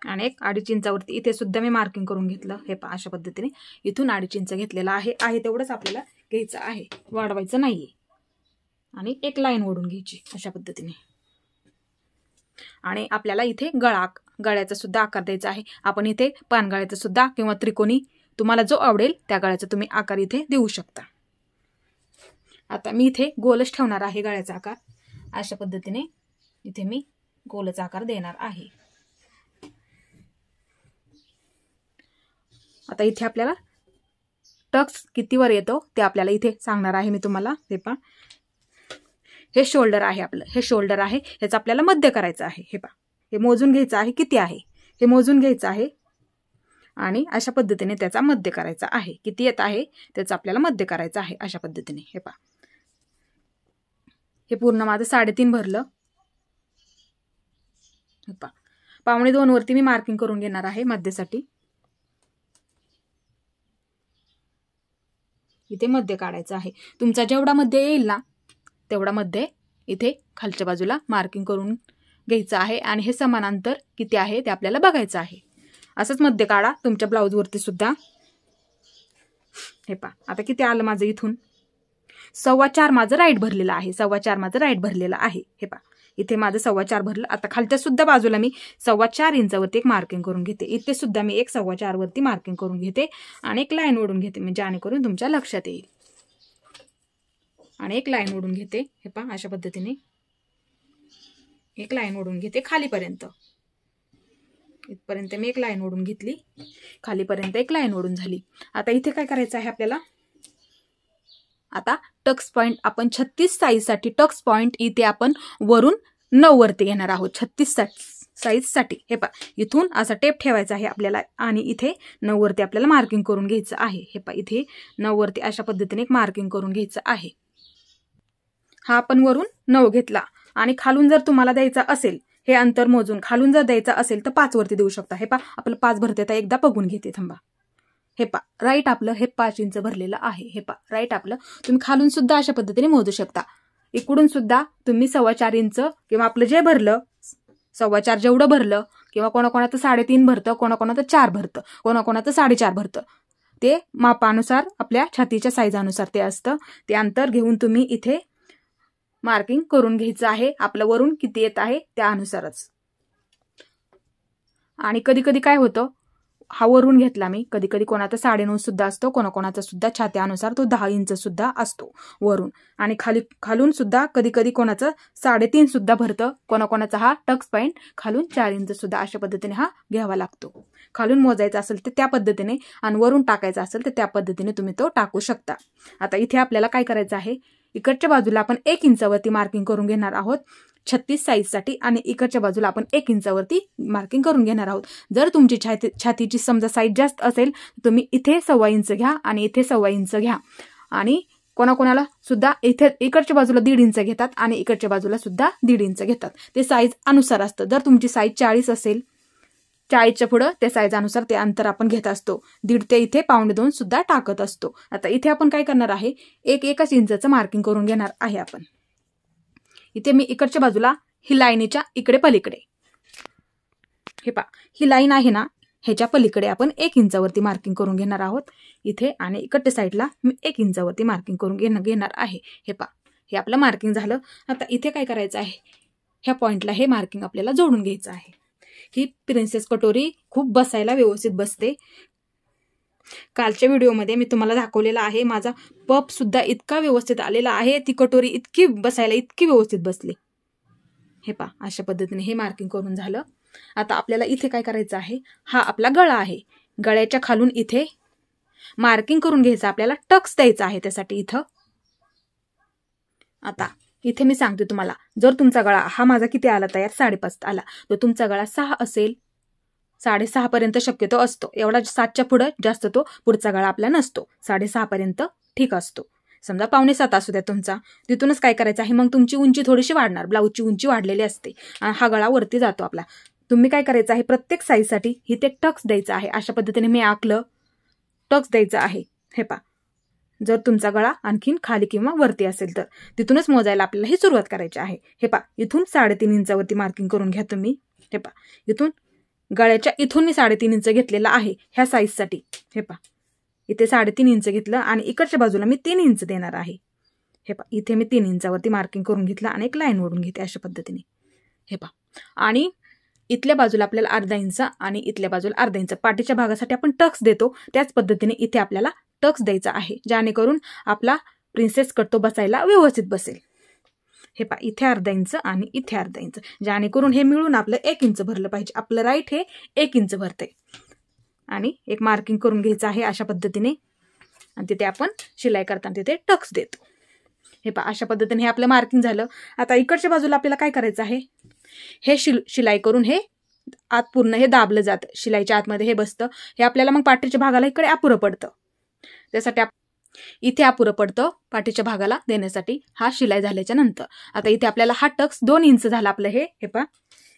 आणि एक 2.5 इंचावरती इथे सुद्धा मी मार्किंग करून घेतलं. हे पहा अशा पद्धतीने इथून 2.5 इंच घेतलेला आहे तेवढंच आपल्याला घ्यायचं आहे, वाढवायचं नाहीये. आणि एक लाईन ओढून घ्यायची अशा पद्धतीने. आणि आपल्याला इथे गळ्याचा सुद्धा आकार द्यायचा आहे. आपण इथे पानगळ्याचा सुद्धा किंवा त्रिकोणी तुम्हाला जो आवडेल त्या गळ्याचा तुम्ही आकार इथे देऊ शकता. आता मी इथे गोलच ठेवणार आहे गळ्याचा आकार. अशा पद्धतीने इथे मी गोलच आकार देणार आहे. आता इथे आपल्याला टक्स किती वर येतो ते आपल्याला इथे सांगणार आहे मी तुम्हाला. हे पहा हे शोल्डर आहे आपलं, हे शोल्डर आहे, ह्याचं आपल्याला मध्य करायचं आहे. हे पहा हे मोजून घ्यायचं आहे किती आहे हे मोजून घ्यायचं आहे आणि अशा पद्धतीने त्याचा मध्य करायचा आहे. किती येत आहे त्याचं आपल्याला मध्य करायचं आहे अशा पद्धतीने. हे पहा हे पूर्ण माझं 3.5 भरलं. हे पहा 1.25 वरती मी मार्किंग करून घेणार आहे मध्यसाठी. इथे मध्य काढायचं आहे. तुमचा जेवढा मध्य येईल ना तेवढा मध्य इथे खालच्या बाजूला मार्किंग करून घ्यायचं आहे आणि हे समांतर किती आहे ते आपल्याला बघायचं आहे. असंच मध्य काढा तुमच्या ब्लाऊजवरती सुद्धा. हे पहा आता किती आलं माझं इथून 4.25 माझं राईट भरलेलं आहे. 4.25 माझं राईट भरलेलं आहे. हे पहा इथे माझं 4.25 भरलं. आता खालच्या सुद्धा बाजूला मी 4.25 इंचावरती एक मार्किंग करून घेते. इथे सुद्धा मी एक 4.25 वरती मार्किंग करून घेते आणि एक लाईन ओढून घेते म्हणजे जेणेकरून तुमच्या लक्षात येईल. आणि एक लाईन ओढून घेते. हे पहा अशा पद्धतीने एक लाईन ओढून घेते खालीपर्यंत. इथपर्यंत मी एक लाईन ओढून घेतली, खालीपर्यंत एक लाईन ओढून झाली. आता इथे काय करायचं आहे आपल्याला. आता टक्स पॉइंट आपण 36 साईजसाठी टक्स पॉइंट इथे आपण वरून 9 वरती घेणार आहोत. 36 साईजसाठी हे पहा इथून असा टेप ठेवायचा आहे आपल्याला आणि इथे 9 वरती आपल्याला मार्किंग करून घ्यायचं आहे. हे पहा इथे 9 वरती अशा पद्धतीने एक मार्किंग करून घ्यायचं आहे. हा आपण वरून 9 घेतला आणि खालून जर तुम्हाला द्यायचा असेल हे अंतर मोजून खालून जर द्यायचा असेल तर 5 वरती देऊ शकता. हे पहा आपलं 5 भरते तर एकदा बघून घेते थांबा. हे पहा राईट आपलं हे 5 इंच भरलेलं आहे. हे पहा राईट आपलं तुम्ही खालून सुद्धा अशा पद्धतीने मोजू शकता. इकडून सुद्धा तुम्ही 4.25 इंच किंवा आपलं जे भरलं 4.25 जेवढं भरलं किंवा कोणाकोणाचं 3.5 भरतं, कोणाकोणाचं 4 भरतं, कोणाकोणाचं 4.5 भरतं. ते मापानुसार आपल्या छातीच्या साईजानुसार ते असतं. ते अंतर घेऊन तुम्ही इथे मार्किंग करून घ्यायचं आहे. आपलं वरून किती येत आहे त्यानुसारच. आणि कधी कधी काय होतं हा वरून घेतला मी. कधी कधी कोणाचा 9.5 सुद्धा असतो, कोणाकोणाचा सुद्धा छात्यानुसार तो 10 इंच सुद्धा असतो वरून. आणि खालून सुद्धा कधी कधी कोणाचं 3.5 सुद्धा भरतं, कोणाकोणाचा हा टक्स पॉईंट खालून 4 इंच सुद्धा अशा पद्धतीने हा घ्यावा लागतो. खालून मोजायचा असेल तर त्या पद्धतीने आणि वरून टाकायचा असेल तर त्या पद्धतीने तुम्ही तो टाकू शकता. आता इथे आपल्याला काय करायचं आहे, इकडच्या बाजूला आपण 1 इंचावरती मार्किंग करून घेणार आहोत 36 साईजसाठी आणि इकडच्या बाजूला आपण 1 इंचावरती मार्किंग करून घेणार आहोत. जर तुमची छातीची समजा साईज जास्त असेल तुम्ही इथे 1.25 इंच घ्या आणि इथे 1.25 इंच घ्या. आणि कोणाकोणाला सुद्धा इथे इकडच्या बाजूला 1.5 इंच घेतात आणि इकडच्या बाजूला सुद्धा 1.5 इंच घेतात. ते साईज अनुसार असतं. जर तुमची साईज 40 असेल, 40च्या पुढं त्या साईज अनुसार ते अंतर आपण घेत असतो. 1.5 ते इथे 1.25 सुद्धा टाकत असतो. आता इथे आपण काय करणार आहे, 1 इंचाचं मार्किंग करून घेणार आहे आपण. इथे मी इकडच्या बाजूला ही लाईनीच्या इकडे पलीकडे, हे पहा ही लाईन आहे ना, ह्याच्या पलीकडे आपण 1 इंचावरती मार्किंग करून घेणार आहोत इथे. आणि इकडच्या साईडला मी 1 इंचावरती मार्किंग करून घेणार आहे. हे पहा, हे आपलं मार्किंग झालं. आता इथे काय करायचं आहे, ह्या पॉइंटला हे मार्किंग आपल्याला जोडून घ्यायचं आहे. ही प्रिन्सेस कटोरी खूप बसायला व्यवस्थित बसते. कालच्या व्हिडिओमध्ये मी तुम्हाला दाखवलेला आहे, माझा पप सुद्धा इतका व्यवस्थित आलेला आहे. ती कटोरी इतकी बसायला इतकी व्यवस्थित बसली. हे पहा, अशा पद्धतीने हे मार्किंग करून झालं. आता आपल्याला इथे काय करायचं आहे, हा आपला गळा आहे. गळ्याच्या खालून इथे मार्किंग करून घ्यायचं, आपल्याला टक्स द्यायचा आहे त्यासाठी इथं. आता इथे मी सांगते तुम्हाला, जर तुमचा गळा हा माझा किती आला तयार 5.5 आला, तर तुमचा गळा 6 असेल, 6.5 पर्यंत शक्यतो असतो. एवढा 7च्या पुढे जास्त तो पुढचा गळा आपला नसतो. 6.5 पर्यंत ठीक असतो. समजा 6.25 असू द्या तुमचा, तिथूनच काय करायचं आहे, मग तुमची उंची थोडीशी वाढणार. ब्लाऊजची उंची वाढलेली असते आणि हा गळा वरती जातो आपला. तुम्ही काय करायचं आहे, प्रत्येक साईजसाठी इथे टक्स द्यायचा आहे. अशा पद्धतीने मी आखलं, टक्स द्यायचा आहे. हे पहा, जर तुमचा गळा आणखीन खाली किंवा वरती असेल तर तिथूनच मोजायला आपल्याला ही सुरुवात करायची आहे. हे पहा, इथून 3.5 इंचावरती मार्किंग करून घ्या तुम्ही. हे पहा, इथून गळ्याच्या इथून मी 3.5 इंच घेतलेला आहे ह्या साईजसाठी. हे पहा, इथे 3.5 इंच घेतलं आणि इकडच्या बाजूला मी 3 इंच देणार आहे. हे पहा, इथे मी 3 इंचावरती मार्किंग करून घेतलं आणि एक लाईन ओढून घेते अशा पद्धतीने. हे पहा, आणि इथल्या बाजूला आपल्याला 1/2 इंच आणि इथल्या बाजूला 1/2 इंच पाठीच्या भागासाठी आपण टक्स देतो. त्याच पद्धतीने इथे आपल्याला टक्स द्यायचा आहे, जेणेकरून आपला प्रिन्सेस कट तो बसायला व्यवस्थित बसेल. हे पहा, इथे 1/2 इंच आणि इथे 1/2 इंच, जेणेकरून हे मिळून आपलं 1 इंच भरलं पाहिजे. आपलं राईट हे 1 इंच भरते. आणि एक मार्किंग करून घ्यायचं आहे अशा पद्धतीने. आणि तिथे आपण शिलाई करताना तिथे टक्स देतो. हे पहा, अशा पद्धतीने हे आपलं मार्किंग झालं. आता इकडच्या बाजूला आपल्याला काय करायचं आहे, हे शिलाई करून हे आत पूर्ण हे दाबलं जातं, शिलाईच्या आतमध्ये हे बसतं. हे आपल्याला मग पाठीच्या भागाला इकडे अपुरं पडतं. त्यासाठी इथे अपुरं पडतं पाठीच्या भागाला देण्यासाठी हा शिलाई झाल्याच्या नंतर. आता इथे आपल्याला हा टक्स 2 इंच झाला आपलं. हे पहा,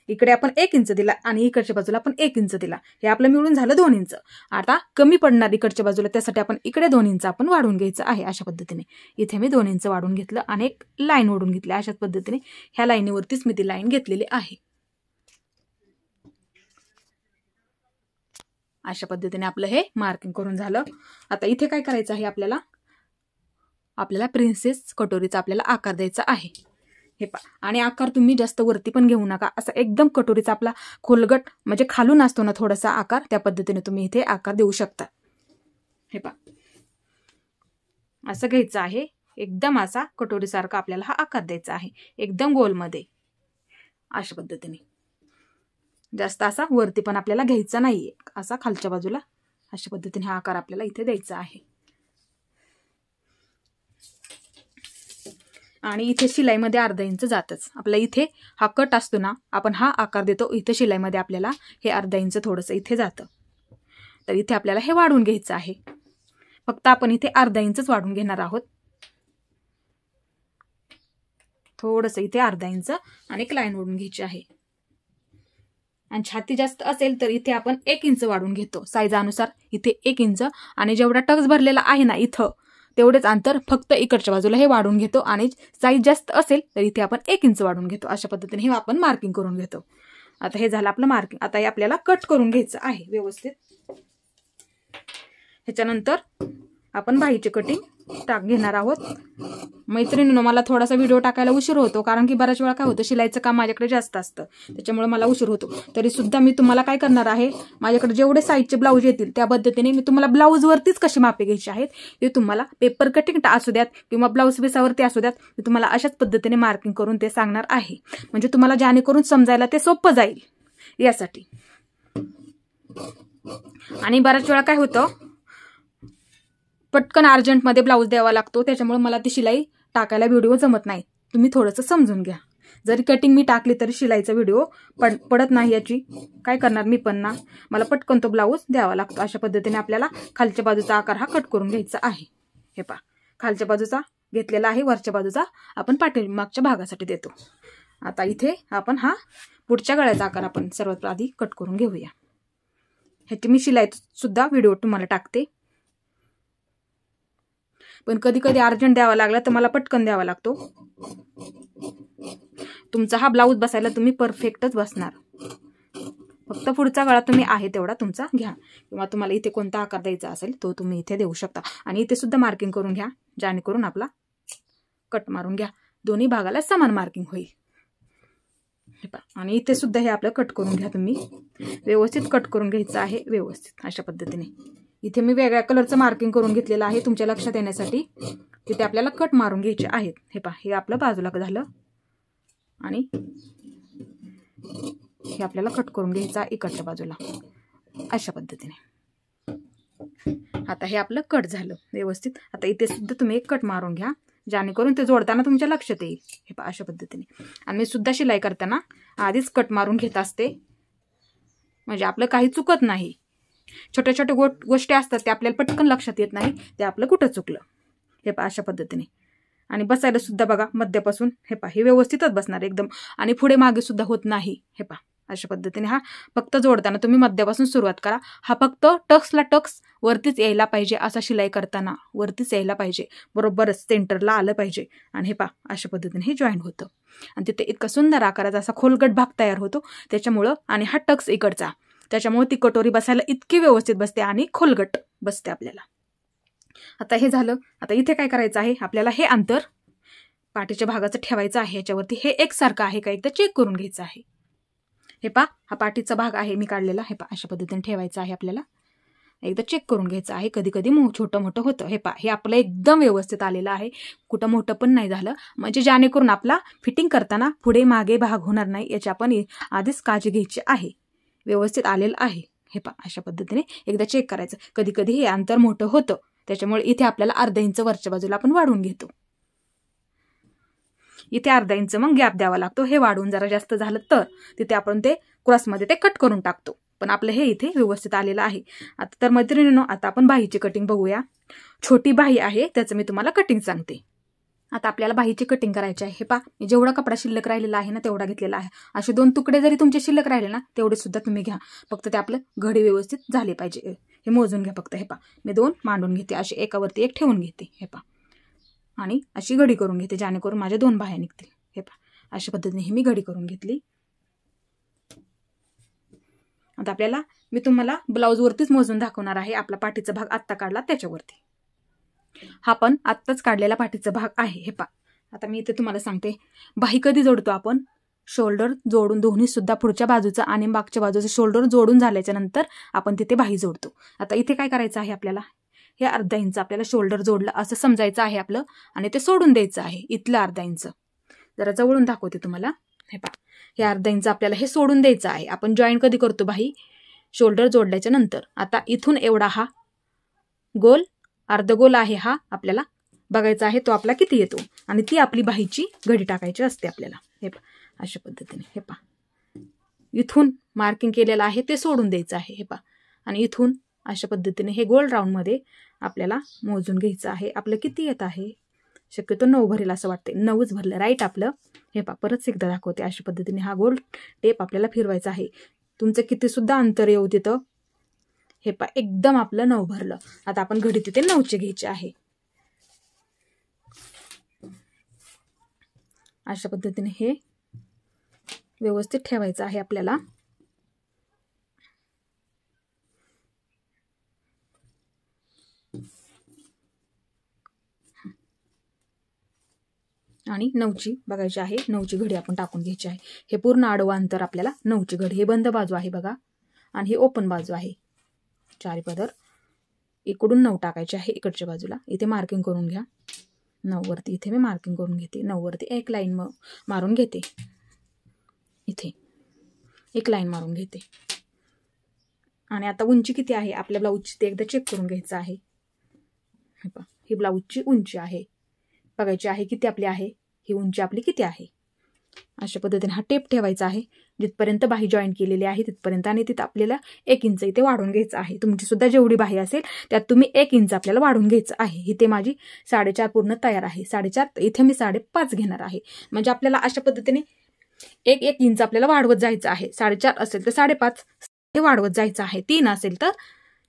इकडे आपण 1 इंच दिला आणि इकडच्या बाजूला आपण 1 इंच दिला. हे आपलं मिळून झालं 2 इंच. आता कमी पडणार इकडच्या बाजूला, त्यासाठी आपण इकडे 2 इंच आपण वाढवून घ्यायचं आहे अशा पद्धतीने. इथे मी 2 इंच वाढवून घेतलं आणि एक लाईन ओढून घेतली. अशाच पद्धतीने ह्या लाईनीवरतीच मी ती लाईन घेतलेली आहे. अशा पद्धतीने आपलं हे मार्किंग करून झालं. आता इथे काय करायचं आहे, आपल्याला प्रिन्सेस कटोरीचा आपल्याला आकार द्यायचा आहे. हे पहा, आणि आकार तुम्ही जास्त वरती पण घेऊ नका, असा एकदम कटोरीचा आपला खोलगट म्हणजे खालून असतो ना थोडासा आकार, त्या पद्धतीने तुम्ही इथे आकार देऊ शकता. हे पहा, असं घ्यायचं आहे. एकदम असा कटोरीसारखा आपल्याला हा आकार द्यायचा आहे, एकदम गोलमध्ये अशा पद्धतीने. जास्त असा वरती पण आपल्याला घ्यायचा नाहीये, असा खालच्या बाजूला अशा पद्धतीने हा आकार आपल्याला इथे द्यायचा आहे. आणि इथे शिलाईमध्ये 1/2 इंच जातच. आपला इथे हा कट असतो ना, आपण हा आकार देतो, इथे शिलाईमध्ये आपल्याला हे 1/2 इंच थोडंसं इथे जातं. तर इथे आपल्याला हे वाढवून घ्यायचं आहे. फक्त आपण इथे 1/2 इंचच वाढवून घेणार आहोत. थोडंसं इथे 1/2 इंच आणि एक लाईन ओढून घ्यायची आहे. आणि छाती जास्त असेल तर इथे आपण 1 इंच वाढवून घेतो साईजानुसार. इथे 1 इंच आणि जेवढा टक्स भरलेला आहे ना इथं तेवढेच अंतर फक्त इकडच्या बाजूला हे वाढवून घेतो. आणि साईज जास्त असेल तर इथे आपण 1 इंच वाढवून घेतो. अशा पद्धतीने हे आपण मार्किंग करून घेतो. आता हे झालं आपलं मार्किंग. आता हे आपल्याला कट करून घ्यायचं आहे व्यवस्थित. ह्याच्यानंतर आपण बाहीची कटिंग घेणार आहोत. मैत्रिणींनो, मला थोडासा व्हिडिओ टाकायला उशीर होतो, कारण की बऱ्याच वेळा काय होतं, शिलाईचं काम माझ्याकडे जास्त असतं, त्याच्यामुळे मला उशीर होतो. तरी सुद्धा मी तुम्हाला काय करणार आहे, माझ्याकडे जेवढे साईजचे ब्लाऊज येतील त्या पद्धतीने मी तुम्हाला ब्लाऊजवरतीच कशी मापे घ्यायची आहेत ते तुम्हाला पेपर कटिंग असू द्यात किंवा ब्लाऊज पिसावरती असू द्यात, मी तुम्हाला अशाच पद्धतीने मार्किंग करून ते सांगणार आहे, म्हणजे तुम्हाला जेणेकरून समजायला ते सोपं जाईल यासाठी. आणि बऱ्याच वेळा काय होतं, पटकन अर्जंटमध्ये ब्लाऊज द्यावा लागतो, त्याच्यामुळे मला ती शिलाई टाकायला व्हिडिओ जमत नाही. तुम्ही थोडंसं समजून घ्या. जरी कटिंग मी टाकली तरी शिलाईचा व्हिडिओ पडत नाही, याची काय करणार मी पण ना, मला पटकन तो ब्लाऊज द्यावा लागतो. अशा पद्धतीने आपल्याला खालच्या बाजूचा आकार हा कट करून घ्यायचा आहे. हे पहा, खालच्या बाजूचा घेतलेला आहे, वरच्या बाजूचा आपण पाठीमागच्या भागासाठी देतो. आता इथे आपण हा पुढच्या गळ्याचा आकार आपण सर्वात आधी कट करून घेऊया. ह्याची मी शिलाई सुद्धा व्हिडिओ तुम्हाला टाकते, पण कधी कधी अर्जंट द्यावा लागला तर मला पटकन द्यावा लागतो. तुमचा हा ब्लाऊज बसायला तुम्ही परफेक्टच बसणार. फक्त पुढचा गळा तुम्ही आहे तेवढा तुमचा घ्या, किंवा तुम्हाला इथे कोणता आकार द्यायचा असेल तो तुम्ही इथे देऊ शकता. आणि इथे सुद्धा मार्किंग करून घ्या, जेणेकरून आपला कट मारून घ्या, दोन्ही भागाला समान मार्किंग होईल. आणि इथे सुद्धा हे आपलं कट करून घ्या, तुम्ही व्यवस्थित कट करून घ्यायचं आहे व्यवस्थित अशा पद्धतीने. इथे मी वेगळ्या कलरचं मार्किंग करून घेतलेलं आहे तुमच्या लक्षात येण्यासाठी. तिथे आपल्याला कट मारून घ्यायचे आहेत. हे पहा, हे आपलं बाजूला झालं आणि हे आपल्याला कट करून घ्यायचं आहे इकडच्या बाजूला अशा पद्धतीने. आता हे आपलं कट झालं व्यवस्थित. आता इथे सुद्धा तुम्ही एक कट मारून घ्या, जेणेकरून ते जोडताना तुमच्या लक्षात येईल. हे पहा अशा पद्धतीने. आणि मी सुद्धा शिलाई करताना आधीच कट मारून घेत असते, म्हणजे आपलं काही चुकत नाही. छोट्या छोट्या गोष्टी असतात त्या आपल्याला पटकन लक्षात येत नाही, ते आपलं कुठं चुकलं. हे पहा अशा पद्धतीने. आणि बसायला सुद्धा बघा मध्यापासून हे पहा हे व्यवस्थितच बसणार एकदम, आणि पुढे मागे सुद्धा होत नाही. हे पहा अशा पद्धतीने. हा फक्त जोडताना तुम्ही मध्यापासून सुरुवात करा. हा फक्त टक्सला टक्स वरतीच यायला पाहिजे, असा शिलाई करताना वरतीच यायला पाहिजे, बरोबरच सेंटरला आलं पाहिजे. आणि हे पहा अशा पद्धतीने हे जॉईंट होतं, आणि तिथे इतका सुंदर आकाराचा असा खोलगट भाग तयार होतो त्याच्यामुळं. आणि हा टक्स इकडचा, त्याच्यामुळे ती कटोरी बसायला इतकी व्यवस्थित बसते आणि खोलगट बसते आपल्याला. आता हे झालं. आता इथे काय करायचं आहे आपल्याला, हे अंतर पाठीच्या भागाचं ठेवायचं आहे. याच्यावरती हे एकसारखं आहे का एकदा चेक करून घ्यायचं आहे. हे पहा हा पाठीचा भाग आहे मी काढलेला. हे पहा अशा पद्धतीने ठेवायचं आहे आपल्याला, एकदा चेक करून घ्यायचं आहे. कधी कधी छोटं मोठं होतं. हे पहा हे आपलं एकदम व्यवस्थित आलेलं आहे, कुठं मोठं पण नाही झालं, म्हणजे जेणेकरून आपला फिटिंग करताना पुढे मागे भाग होणार नाही याची आपण आधीच काळजी घ्यायची आहे. व्यवस्थित आलेलं आहे. हे पहा अशा पद्धतीने एकदा चेक करायचं. कधी कधी हे अंतर मोठं होतं, त्याच्यामुळे इथे आपल्याला अर्धा इंच वरच्या बाजूला आपण वाढवून घेतो. इथे अर्धा इंच मग गॅप द्यावा लागतो. हे वाढवून जरा जास्त झालं तर तिथे आपण ते क्रॉसमध्ये ते कट करून टाकतो. पण आपलं हे इथे व्यवस्थित आलेलं आहे. आता तर मैत्रिणींनो, आता आपण बाहीची कटिंग बघूया. छोटी बाही आहे त्याचं मी तुम्हाला कटिंग सांगते. आता आपल्याला बाहीची कटिंग करायची आहे. हे पहा जेवढा कपडा शिल्लक राहिलेला आहे ना तेवढा घेतलेला आहे. असे 2 तुकडे जरी तुमचे शिल्लक राहिले ना तेवढे सुद्धा तुम्ही घ्या, फक्त ते आपलं घडी व्यवस्थित झाले पाहिजे. हे मोजून घ्या फक्त. हे पहा मी 2 मांडून घेते, अशी एकावरती एक ठेवून घेते. हे पहा आणि अशी घडी करून घेते, जेणेकरून माझ्या 2 बाह्या निघतील. हे पहा अशा पद्धतीने ही मी घडी करून घेतली. आता आपल्याला मी तुम्हाला ब्लाऊजवरतीच मोजून दाखवणार आहे. आपला पाठीचा भाग आत्ता काढला त्याच्यावरती, हा पण आत्ताच काढलेला पाठीचा भाग आहे. हे पहा आता मी इथे तुम्हाला सांगते, बाही कधी जोडतो आपण, शोल्डर जोडून दोन्ही सुद्धा पुढच्या बाजूचा आणि मागच्या बाजूचा शोल्डर जोडून झाल्याच्या नंतर आपण तिथे बाही जोडतो. आता इथे काय करायचं आहे आपल्याला, हे अर्धा इंच आपल्याला शोल्डर जोडलं असं समजायचं आहे आपलं, आणि ते सोडून द्यायचं आहे. इथलं अर्धा इंच जरा जवळून दाखवते तुम्हाला. हे पहा हे अर्धा इंच आपल्याला हे सोडून द्यायचं आहे. आपण जॉईन कधी करतो बाही, शोल्डर जोडल्याच्या नंतर. आता इथून एवढा हा गोल अर्धगोल आहे, हा आपल्याला बघायचा आहे तो आपला किती येतो, आणि ती आपली बाहीची घडी टाकायची असते आपल्याला. हे पहा अशा पद्धतीने. हे पहा इथून मार्किंग केलेलं आहे ते सोडून द्यायचं आहे. हे पहा आणि इथून अशा पद्धतीने हे गोल राऊंडमध्ये आपल्याला मोजून घ्यायचं आहे. आपलं किती येत आहे, शक्यतो 9 भरेल असं वाटते. 9च भरलं राईट आपलं. हे पहा परत एकदा दाखवते. अशा पद्धतीने हा गोल टेप आपल्याला फिरवायचा आहे. तुमचं किती सुद्धा अंतर येऊ तिथं. हे पहा एकदम आपलं 9 भरलं. आता आपण घडी तिथे 9चे घ्यायचे आहे. अशा पद्धतीने हे व्यवस्थित ठेवायचं आहे आपल्याला. आणि 9ची बघायची आहे. 9ची घडी आपण टाकून घ्यायची आहे. हे पूर्ण आडवं अंतर आपल्याला 9ची घडी. हे बंद बाजू आहे बघा आणि ही ओपन बाजू आहे. 4 पदर इकडून 9 टाकायचे आहे इकडच्या बाजूला. इथे मार्किंग करून घ्या. 9 वरती इथे मी मार्किंग करून घेते. 9 वरती एक लाईन मारून घेते. इथे एक लाईन मारून घेते. आणि आता उंची किती आहे आपल्या ब्लाऊजची ते एकदा चेक करून घ्यायचं आहे. हे पहा, ही ब्लाऊजची उंची आहे बघायची आहे किती आपली आहे. ही उंची आपली किती आहे. अशा पद्धतीने हा टेप ठेवायचा आहे. जिथपर्यंत बाही जॉईन केलेली आहे तिथपर्यंत आणि तिथं आपल्याला 1 इंच इथे वाढवून घ्यायचं आहे. तुमची सुद्धा जेवढी बाही असेल त्यात तुम्ही 1 इंच आपल्याला वाढवून घ्यायचं आहे. इथे माझी 4.5 पूर्ण तयार आहे. 4.5 इथे मी 5.5 घेणार आहे. म्हणजे आपल्याला अशा पद्धतीने 1 इंच आपल्याला वाढवत जायचं आहे. 4.5 असेल तर 5.5 हे वाढवत जायचं आहे. 3 असेल तर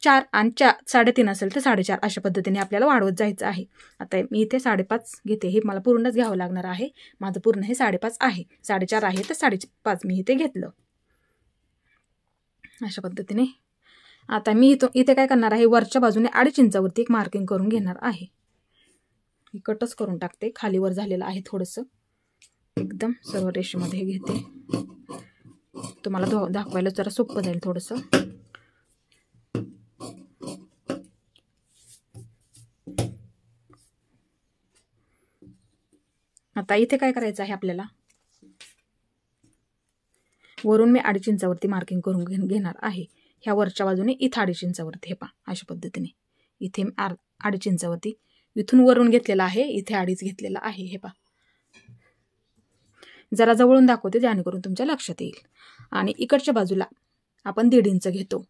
4 आणि 3.5 असेल तर 4.5 अशा पद्धतीने आपल्याला वाढवत जायचं आहे. आता मी इथे 5.5 घेते. हे मला पूर्णच घ्यावं लागणार आहे. माझं पूर्ण हे 5.5 आहे. 4.5 आहे तर 5.5 मी इथे घेतलं. अशा पद्धतीने आता मी इथे काय करणार आहे, वरच्या बाजूने 2.5 इंचावरती एक मार्किंग करून घेणार आहे. कटच करून टाकते. खालीवर झालेलं आहे थोडंसं. एकदम सर्व रेषेमध्ये घेते. तुम्हाला दाखवायला जरा सोपं जाईल थोडंसं. आता इथे काय करायचं आहे आपल्याला, वरून मी 2.5 इंचावरती मार्किंग करून घेणार आहे. ह्या वरच्या बाजूने इथं 2.5 इंचावरती. हे पहा अशा पद्धतीने इथे 2.5 इंचावरती इथून वरून घेतलेला आहे. इथे 2.5 घेतलेला आहे. हे पहा जरा जवळून दाखवते जेणेकरून तुमच्या लक्षात येईल. आणि इकडच्या बाजूला आपण 1.5 इंच घेतो.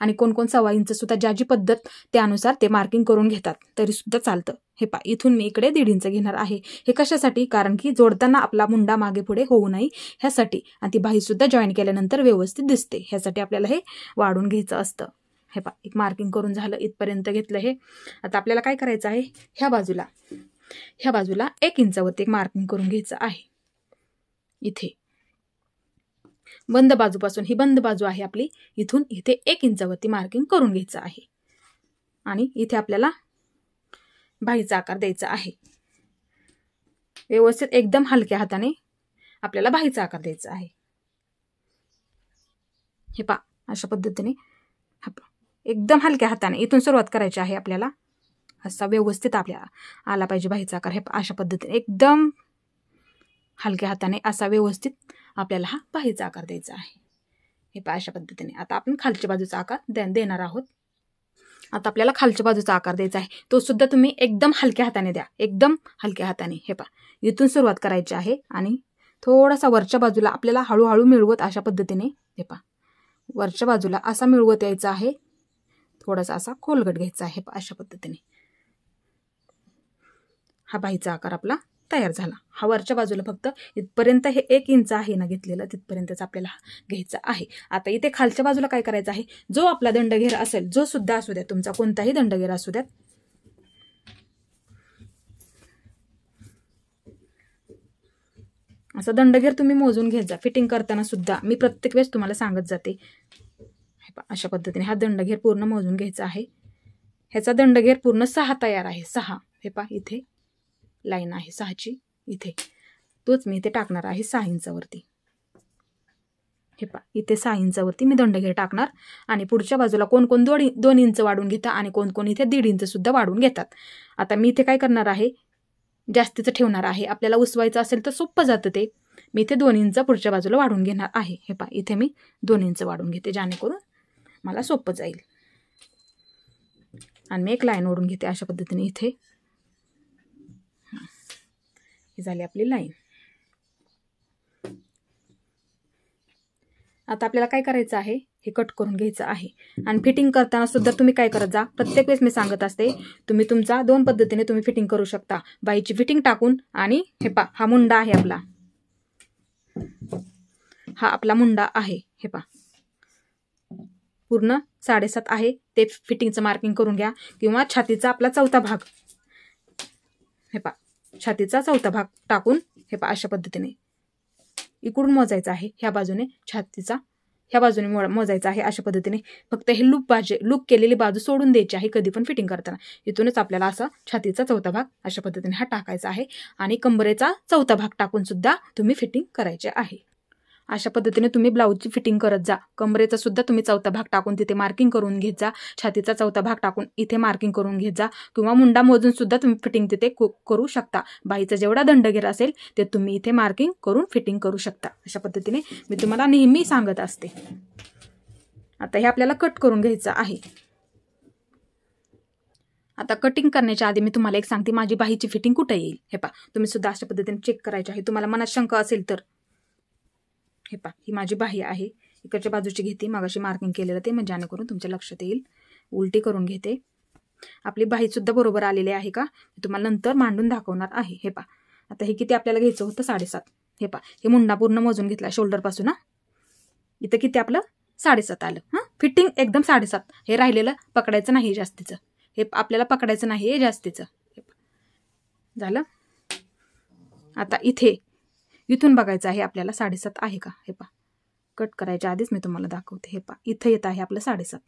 आणि कोण 1.25 इंच सुद्धा ज्याची पद्धत त्यानुसार ते मार्किंग करून घेतात तरी सुद्धा चालतं. हे पहा इथून मी इकडे 1.5 इंच घेणार आहे. हे कशासाठी, कारण की जोडताना आपला मुंडा मागे पुढे होऊ नये ह्यासाठी. आणि ती बाही सुद्धा जॉईन केल्यानंतर व्यवस्थित दिसते ह्यासाठी आपल्याला हे वाढून घ्यायचं असतं. हे पहा एक मार्किंग करून झालं. इथपर्यंत घेतलं हे. आता आपल्याला काय करायचं आहे, ह्या बाजूला 1 इंचावरती एक मार्किंग करून घ्यायचं आहे. इथे बंद बाजूपासून ही बंद बाजू आहे आपली. इथून इथे 1 इंचावरती मार्किंग करून घ्यायचं आहे. आणि इथे आपल्याला बाहीचा आकार द्यायचा आहे. व्यवस्थित एकदम हलक्या हाताने आपल्याला बाहीचा आकार द्यायचा आहे. हे पहा अशा पद्धतीने एकदम हलक्या हाताने इथून सुरुवात करायची आहे आपल्याला. असा व्यवस्थित आपल्याला आला पाहिजे बाहीचा आकार. हे अशा पद्धतीने एकदम हलक्या हाताने असा व्यवस्थित आपल्याला हा बाहीचा आकार द्यायचा आहे. हे पहा अशा पद्धतीने. आता आपण खालच्या बाजूचा आकार देणार आहोत. आता आपल्याला खालच्या बाजूचा आकार द्यायचा आहे. तो सुद्धा तुम्ही एकदम हलक्या हाताने द्या. एकदम हलक्या हाताने. हे पहा इथून सुरुवात करायची आहे आणि थोडासा वरच्या बाजूला आपल्याला हळूहळू मिळवत अशा पद्धतीने. हे पहा वरच्या बाजूला असा मिळवत यायचा आहे. थोडासा असा खोलगट घ्यायचा आहे. अशा पद्धतीने हा बाहीचा आकार आपला तयार झाला. हा वरच्या बाजूला फक्त इथपर्यंत हे 1 इंच आहे ना घेतलेलं, तिथपर्यंतच आपल्याला घ्यायचं आहे. आता इथे खालच्या बाजूला काय करायचं आहे, जो आपला दंडघेर असेल, जो सुद्धा असू द्या, तुमचा कोणताही दंडघेर असू द्यात, असा दंडघेर तुम्ही मोजून घेत जा. फिटिंग करताना सुद्धा मी प्रत्येक वेळेस तुम्हाला सांगत जाते. अशा पद्धतीने हा दंडघेर पूर्ण मोजून घ्यायचा आहे. ह्याचा दंडघेर पूर्ण 6 तयार आहे. 6 हे पहा इथे लाईन आहे 6ची. इथे तोच मी इथे टाकणार आहे 6 इंचावरती. हे पहा इथे 6 इंचावरती मी दंडघेर टाकणार. आणि पुढच्या बाजूला कोण 2 इंच वाढून घेतात आणि कोण इथे 1.5 इंच सुद्धा वाढून घेतात. आता मी इथे काय करणार आहे, जास्तीचं ठेवणार आहे. आपल्याला उसवायचं असेल तर सोपं जातं ते. मी इथे 2 इंच पुढच्या बाजूला वाढून घेणार आहे. हे पहा इथे मी 2 इंच वाढून घेते जेणेकरून मला सोपं जाईल. आणि मी एक लाईन ओढून घेते अशा पद्धतीने. इथे ही झाली आपली लाईन. आता आपल्याला काय करायचं आहे, हे कट करून घ्यायचं आहे. आणि फिटिंग करताना सुद्धा तुम्ही काय करत जा, प्रत्येक वेळेस मी सांगत असते, तुम्ही तुमचा 2 पद्धतीने तुम्ही फिटिंग करू शकता. बाईची फिटिंग टाकून आणि हे पहा हा मुंडा आहे आपला, हा आपला मुंडा आहे. हे पहा पूर्ण 7.5 आहे ते फिटिंगचं मार्किंग करून घ्या. किंवा छातीचा आपला 4था भाग, हे पहा छातीचा 4था भाग टाकून हे पहा अशा पद्धतीने इकडून मोजायचा आहे. ह्या बाजूने छातीचा ह्या बाजूने मोजायचं आहे अशा पद्धतीने. फक्त हे लूप केलेली बाजू सोडून द्यायची आहे कधी पण फिटिंग करताना. इथूनच आपल्याला असा छातीचा चौथा भाग अशा पद्धतीने हा टाकायचा आहे आणि कंबरेचा चौथा भाग टाकून सुद्धा तुम्ही फिटिंग करायचे आहे. अशा पद्धतीने तुम्ही ब्लाऊजची फिटिंग करत जा. कमरेचा सुद्धा तुम्ही चौथा भाग टाकून तिथे मार्किंग करून घेत जा. छातीचा चौथा भाग टाकून इथे मार्किंग करून घेत जा किंवा मुंडा मोजून सुद्धा तुम्ही फिटिंग तिथे करू शकता. बाईचा जेवढा दंडगेर असेल ते तुम्ही इथे मार्किंग करून फिटिंग करू शकता. अशा पद्धतीने मी तुम्हाला नेहमी सांगत असते. आता हे आपल्याला कट करून घ्यायचं आहे. आता कटिंग करण्याच्या आधी मी तुम्हाला एक सांगते, माझी बाहीची फिटिंग कुठे येईल. हे पहा, तुम्ही सुद्धा अशा पद्धतीने चेक करायचे आहे. तुम्हाला मनात शंका असेल तर हे पहा, ही माझी बाही आहे. इकडच्या बाजूची घेते, मागाशी मार्किंग केलेलं ते म्हणजे जेणेकरून तुमच्या लक्षात येईल. उलटी करून घेते. आपली बाही सुद्धा बरोबर आलेली आहे का तुम्हाला नंतर मांडून दाखवणार आहे. हे पहा, आता हे किती आपल्याला घ्यायचं होतं 7.5. हे पहा, हे मुंडा पूर्ण मोजून घेतला शोल्डर पासून. इथं किती आपलं 7.5 आलं. फिटिंग एकदम 7.5. हे राहिलेलं पकडायचं नाही जास्तीचं. हे आपल्याला पकडायचं नाही हे जास्तीचं. झालं. आता इथून बघायचं आहे आपल्याला 7.5 आहे का. हे पहा, कट करायच्या आधीच मी तुम्हाला दाखवते. हे पहा, इथं येत आहे आपलं 7.5.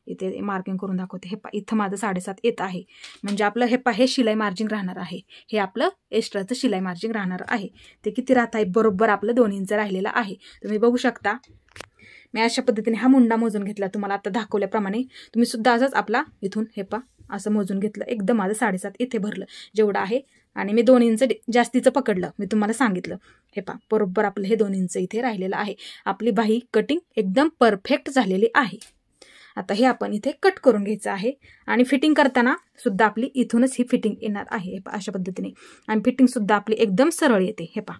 इथे मार्किंग करून दाखवते. हे पहा, इथं माझं 7.5 येत आहे. म्हणजे आपलं हे पहा, हे शिलाई मार्जिन राहणार आहे. हे आपलं एक्स्ट्राचं शिलाई मार्जिन राहणार आहे. ते किती राहत आहे, बरोबर आपलं 2 इंच राहिलेलं आहे. तुम्ही बघू शकता. मी अशा पद्धतीने हा मुंडा मोजून घेतला तुम्हाला आता दाखवल्याप्रमाणे. तुम्ही सुद्धा असंच आपला इथून हे पहा असं मोजून घेतलं. एकदम माझं 7.5 इथे भरलं जेवढं आहे आणि मी 2 इंच जास्तीचं पकडलं. मी तुम्हाला सांगितलं. हे पहा, बरोबर आपलं हे 2 इंच इथे राहिलेलं आहे. आपली बाही कटिंग एकदम परफेक्ट झालेली आहे. आता हे आपण इथे कट करून घ्यायचं आहे आणि फिटिंग करताना सुद्धा आपली इथूनच ही फिटिंग येणार आहे. हे पहा, अशा पद्धतीने. आणि फिटिंग सुद्धा आपली एकदम सरळ येते. हे पहा,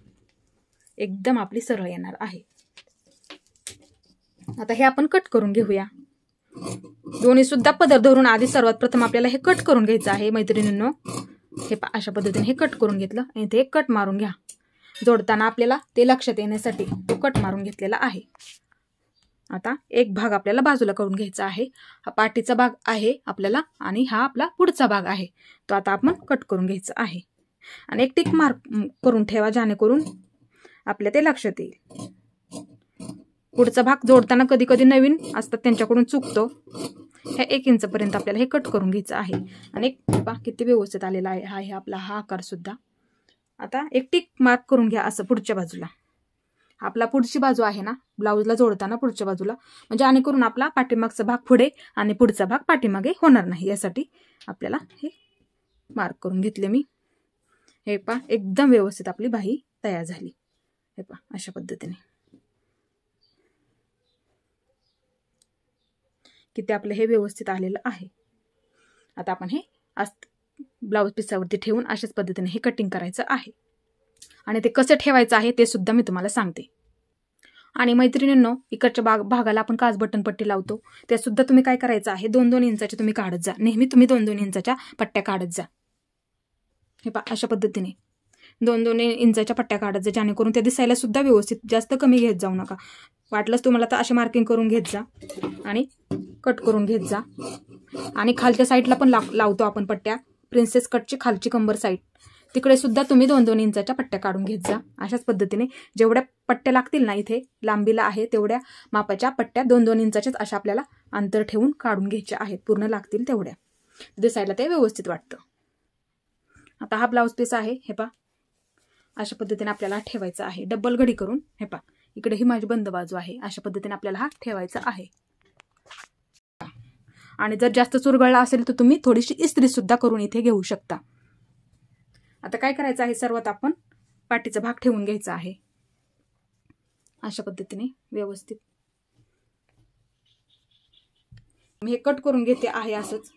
एकदम आपली सरळ येणार आहे. आता हे आपण कट करून घेऊया. दोन्ही सुद्धा पदर धरून आधी सर्वात प्रथम आपल्याला हे कट करून घ्यायचं आहे मैत्रिणींनो. हे पहा, अशा पद्धतीने हे कट करून घेतलं आणि ते कट मारून घ्या. जोडताना आपल्याला ते लक्षात येण्यासाठी तो कट मारून घेतलेला आहे. आता एक भाग आपल्याला बाजूला करून घ्यायचा आहे. हा पाठीचा भाग आहे आपल्याला आणि हा आपला पुढचा भाग आहे. तो आता आपण कट करून घ्यायचा आहे आणि एक टिक मार्क करून ठेवा जेणेकरून आपल्या ते लक्षात येईल. पुढचा भाग जोडताना कधी कधी नवीन असतात त्यांच्याकडून चुकतो. हे 1 इंचपर्यंत आपल्याला हे कट करून घ्यायचं आहे आणि पहा किती व्यवस्थित आलेला आहे हे आपला हा आकार सुद्धा. आता एक टिक मार्क करून घ्या असं पुढच्या बाजूला. आपला पुढची बाजू आहे ना ब्लाऊजला जोडताना पुढच्या बाजूला, म्हणजे जेणेकरून आपला पाठीमागचा भाग पुढे आणि पुढचा भाग पाठीमागे होणार नाही यासाठी आपल्याला हे मार्क करून घेतले मी. हे पहा, एकदम व्यवस्थित आपली बाही तयार झाली. हे पहा, अशा पद्धतीने किती आपलं हे व्यवस्थित आलेलं आहे. आता आपण हे ब्लाऊज पिसावरती ठेवून अशाच पद्धतीने हे कटिंग करायचं आहे आणि ते कसं ठेवायचं आहे ते सुद्धा मी तुम्हाला सांगते. आणि मैत्रिणींनो, इकडच्या भागाला आपण काच बटन पट्टी लावतो ते सुद्धा तुम्ही काय करायचं आहे 2-2 इंचाचे तुम्ही काढत जा. नेहमी तुम्ही 2-2 इंचाच्या पट्ट्या काढत जा. हे पहा, अशा पद्धतीने 2-2 इंचाच्या पट्ट्या काढत जा जेणेकरून ते दिसायला सुद्धा व्यवस्थित. जास्त कमी घेत जाऊ नका. वाटलंच तुम्हाला तर असे मार्किंग करून घेत जा आणि कट करून घेत जा. आणि खालच्या साईडला पण लावतो आपण पट्ट्या. प्रिन्सेस कटची खालची कंबर साईड तिकडे सुद्धा तुम्ही 2-2 इंचाच्या पट्ट्या काढून घेत जा. अशाच पद्धतीने जेवढ्या पट्ट्या लागतील ना इथे लांबीला आहे तेवढ्या मापाच्या पट्ट्या 2-2 इंचाच्याच अशा आपल्याला अंतर ठेवून काढून घ्यायच्या आहेत. पूर्ण लागतील तेवढ्या, दिसायला ते व्यवस्थित वाटतं. आता हा ब्लाऊज पीस आहे. हे पहा, अशा पद्धतीने आपल्याला ठेवायचा आहे डबल घडी करून. हे पहा, इकडे ही माझी बंद बाजू आहे. अशा पद्धतीने आपल्याला हा ठेवायचा आहे. आणि जर जास्त चुरगळला असेल तर तुम्ही थोडीशी इस्त्री सुद्धा करून इथे घेऊ शकता. आता काय करायचं आहे, सर्वात आपण पाठीचा भाग ठेवून घ्यायचा आहे अशा पद्धतीने व्यवस्थित. मी हे कट करून घेते आहे असंच,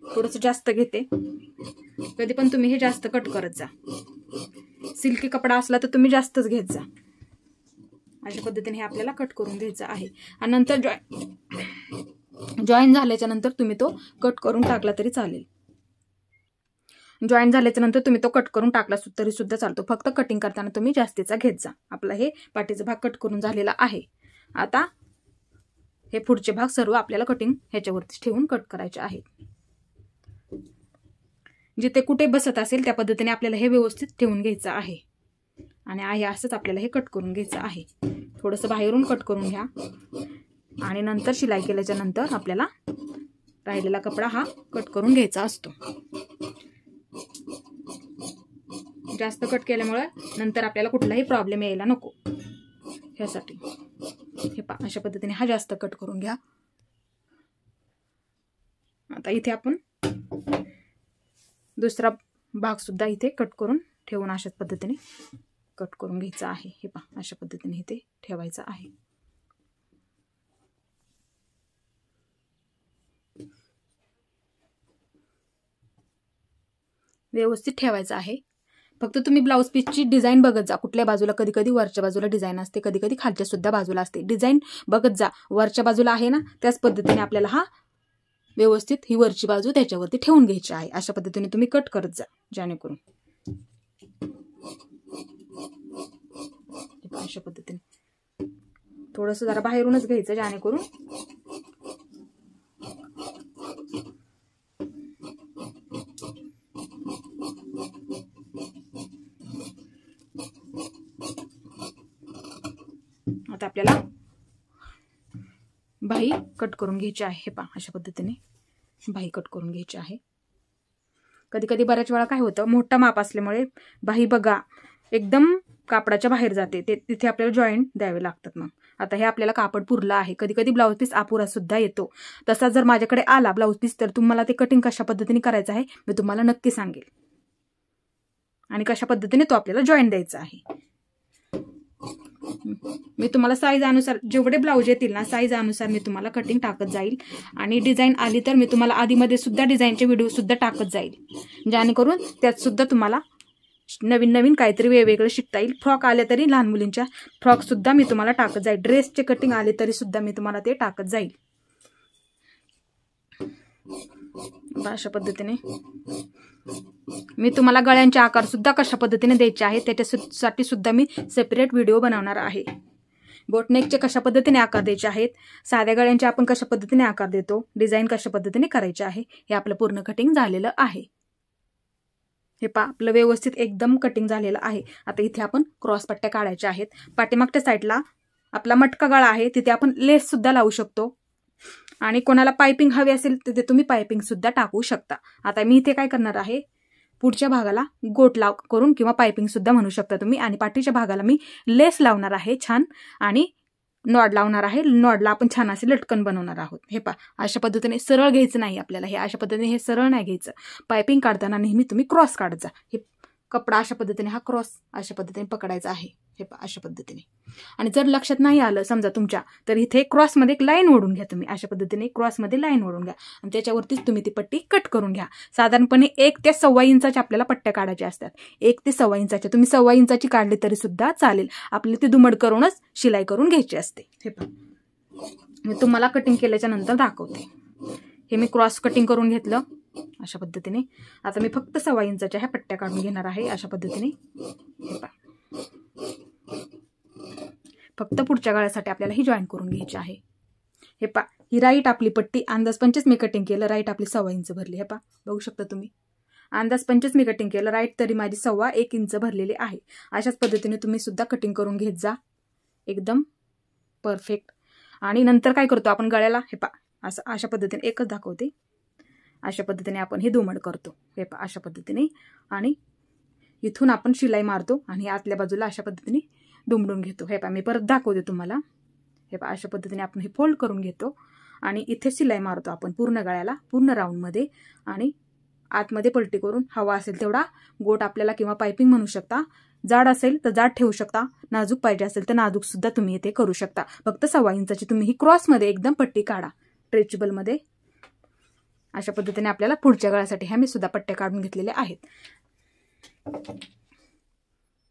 थोडंसं जास्त घेते. कधी पण तुम्ही हे जास्त कट करत जा. सिल्की कपडा असला तर तुम्ही जास्तच घेत जा. अशा पद्धतीने हे आपल्याला कट करून घ्यायचं आहे आणि नंतर जॉईन झाल्याच्या नंतर तुम्ही तो कट करून टाकला तरी चालेल. जॉईन झाल्याच्या नंतर तुम्ही तो कट करून टाकला तरी सुद्धा चालतो. फक्त कटिंग करताना तुम्ही जास्तीचा घेत जा. आपला हे पाठीचा भाग कट करून झालेला आहे. आता हे पुढचे भाग सर्व आपल्याला कटिंग ह्याच्यावरती ठेवून कट करायचे आहेत. जिथे कुठे बसत असेल त्या पद्धतीने आपल्याला हे व्यवस्थित ठेवून घ्यायचं आहे. आणि आहे असंच आपल्याला हे कट करून घ्यायचं आहे. थोडंसं बाहेरून कट करून घ्या आणि नंतर शिलाई केल्याच्या नंतर आपल्याला राहिलेला कपडा हा कट करून घ्यायचा असतो. जास्त कट केल्यामुळे नंतर आपल्याला कुठलाही प्रॉब्लेम यायला नको, ह्यासाठी हे पहा अशा पद्धतीने हा जास्त कट करून घ्या. आता इथे आपण दुसरा भाग सुद्धा इथे कट करून ठेवून अशाच पद्धतीने कट करून घ्यायचा आहे. हे पहा अशा पद्धतीने इथे ठेवायचं आहे. व्यवस्थित ठेवायचं आहे. फक्त तुम्ही ब्लाऊज पीसची डिझाईन बघत जा. कुठल्या बाजूला कधी कधी वरच्या बाजूला डिझाईन असते, कधी कधी खालच्या सुद्धा बाजूला असते. डिझाईन बघत जा. वरच्या बाजूला आहे ना, त्याच पद्धतीने आपल्याला हा व्यवस्थित ही वरची बाजू त्याच्यावरती ठेवून घ्यायची आहे. अशा पद्धतीने तुम्ही कट करत जा, जेणेकरून अशा पद्धतीने थोडंसं जरा बाहेरूनच घ्यायचं, जेणेकरून आता आपल्याला बाही कट करून घ्यायची आहे. हे पहा अशा पद्धतीने बाही कट करून घ्यायची आहे. कधी कधी बऱ्याच वेळा काय होतं, मोठा माप असल्यामुळे बाही बघा एकदम कापडाच्या बाहेर जाते, तिथे आपल्याला जॉईंट द्यावे लागतात. मग आता हे आपल्याला कापड पुरलं आहे. कधी कधी ब्लाऊज पीस अपुरा सुद्धा येतो. तसा जर माझ्याकडे आला ब्लाऊज पीस तर तुम्हाला ते कटिंग कशा पद्धतीने करायचं आहे मी तुम्हाला नक्की सांगेल, आणि कशा पद्धतीने तो आपल्याला जॉईंट द्यायचा आहे. मी तुम्हाला साईज अनुसार जेवढे ब्लाऊज येतील ना, साईज अनुसार मी तुम्हाला कटिंग टाकत जाईल. आणि डिझाईन आली तर मी तुम्हाला आधीमध्ये सुद्धा डिझाईनचे व्हिडिओ सुद्धा टाकत जाईल, जेणेकरून त्यात सुद्धा तुम्हाला नवीन नवीन काहीतरी वेगवेगळं शिकता येईल. फ्रॉक आले तरी लहान मुलींच्या फ्रॉक सुद्धा मी तुम्हाला टाकत जाईल. ड्रेसचे कटिंग आले तरी सुद्धा मी तुम्हाला ते टाकत जाईल. अशा पद्धतीने मी तुम्हाला गळ्यांचे आकार सुद्धा कशा पद्धतीने द्यायचे आहे त्याच्यासाठी सुद्धा मी सेपरेट व्हिडिओ बनवणार आहे. बोटनेकचे कशा पद्धतीने आकार द्यायचे आहेत, साध्या गळ्यांचे आपण कशा पद्धतीने आकार देतो, डिझाईन कशा पद्धतीने करायचे आहे, हे आपलं पूर्ण कटिंग झालेलं आहे. हे पहा आपलं व्यवस्थित एकदम कटिंग झालेलं आहे. आता इथे आपण क्रॉस पट्ट्या काढायच्या आहेत. पाठीमागच्या साईडला आपला मटका गळा आहे, तिथे आपण लेस सुद्धा लावू शकतो. आणि कोणाला पायपिंग हवी असेल तिथे तुम्ही पायपिंग सुद्धा टाकू शकता. आता मी इथे काय करणार आहे, पुढच्या भागाला गोट लाव करून किंवा पायपिंग सुद्धा म्हणू शकता तुम्ही, आणि पाठीच्या भागाला मी लेस लावणार आहे छान, आणि नॉड लावणार आहे. नॉडला आपण छान असे लटकन बनवणार आहोत. हे पहा अशा पद्धतीने सरळ घ्यायचं नाही आपल्याला, हे अशा पद्धतीने हे सरळ नाही घ्यायचं. पायपिंग काढताना नेहमी तुम्ही क्रॉस काढत जा. हे कपडा अशा पद्धतीने हा क्रॉस अशा पद्धतीने पकडायचा आहे. हे पहा अशा पद्धतीने. आणि जर लक्षात नाही आलं समजा तुमच्या, तर इथे क्रॉसमध्ये एक लाईन ओढून घ्या तुम्ही. अशा पद्धतीने क्रॉसमध्ये लाईन ओढून घ्या आणि त्याच्यावरतीच तुम्ही ती पट्टी कट करून घ्या. साधारणपणे 1 ते 1.25 इंचाच्या आपल्याला पट्ट्या काढायच्या असतात. 1 ते 1.25 इंचाच्या तुम्ही 1.25 इंचाची काढली तरी सुद्धा चालेल. आपली ती दुमड करूनच शिलाई करून घ्यायची असते. हे पहा मी तुम्हाला कटिंग केल्याच्या नंतर दाखवते. हे मी क्रॉस कटिंग करून घेतलं अशा पद्धतीने. आता मी फक्त 1.25 इंचाच्या ह्या पट्ट्या काढून घेणार आहे अशा पद्धतीने. हे पहा फक्त पुढच्या गळ्यासाठी आपल्याला ही जॉईन करून घ्यायची आहे. हे पहा ही राईट आपली पट्टी अंदाज 25 मी कटिंग केलं, राईट आपली 1.25 इंच भरली. हे पहा बघू शकता तुम्ही, अंदाज 25 मी कटिंग केलं, राईट तरी माझी 1.25 इंच भरलेली आहे. अशाच पद्धतीने तुम्ही सुद्धा कटिंग करून घेत जा एकदम परफेक्ट. आणि नंतर काय करतो आपण गळ्याला, हे पहा असं अशा पद्धतीने एकच दाखवते, अशा पद्धतीने आपण हे दुमड करतो. हे पहा अशा पद्धतीने, आणि इथून आपण शिलाई मारतो आणि आतल्या बाजूला अशा पद्धतीने दुमडून घेतो. हे पहा मी परत दाखवते तुम्हाला. हे पहा अशा पद्धतीने आपण हे फोल्ड करून घेतो आणि इथे शिलाई मारतो आपण पूर्ण गळ्याला, पूर्ण राऊंडमध्ये, आणि आतमध्ये पलटी करून हवा असेल तेवढा गोट आपल्याला किंवा पायपिंग म्हणू शकता. जाड असेल तर जाड ठेवू शकता, नाजूक पाहिजे असेल तर नाजूक सुद्धा तुम्ही इथे करू शकता. फक्त 1.25 इंचाची तुम्ही ही क्रॉसमध्ये एकदम पट्टी काढा स्ट्रेचेबलमध्ये. अशा पद्धतीने आपल्याला पुढच्या गळ्यासाठी ह्या मी सुद्धा पट्ट्या काढून घेतलेल्या आहेत.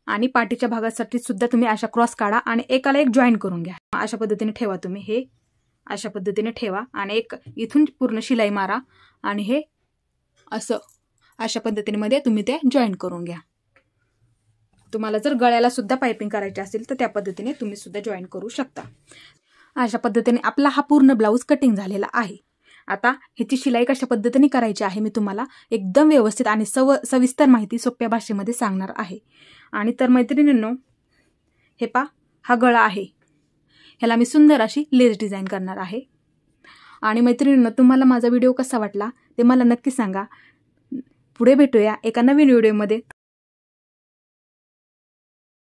आणि पाठीच्या भागासाठी सुद्धा तुम्ही अशा क्रॉस काढा आणि एकाला एक जॉईन करून घ्या. अशा पद्धतीने ठेवा तुम्ही, हे अशा पद्धतीने ठेवा आणि एक इथून पूर्ण शिलाई मारा आणि हे असं अशा पद्धतीने मध्ये तुम्ही ते जॉईन करून घ्या. तुम्हाला जर गळ्याला सुद्धा पायपिंग करायची असेल तर त्या पद्धतीने तुम्ही सुद्धा जॉईन करू शकता. अशा पद्धतीने आपला हा पूर्ण ब्लाऊज कटिंग झालेला आहे. आता ह्याची शिलाई कशा पद्धतीने करायची आहे मी तुम्हाला एकदम व्यवस्थित आणि सविस्तर माहिती सोप्या भाषेमध्ये सांगणार आहे. आणि तर मैत्रिणींनो, हे पहा, हा गळा आहे. ह्याला मी सुंदर अशी लेस डिझाईन करणार आहे. आणि मैत्रिणींनो, तुम्हाला माझा व्हिडिओ कसा वाटला ते मला नक्की सांगा. पुढे भेटूया एका नवीन व्हिडिओमध्ये.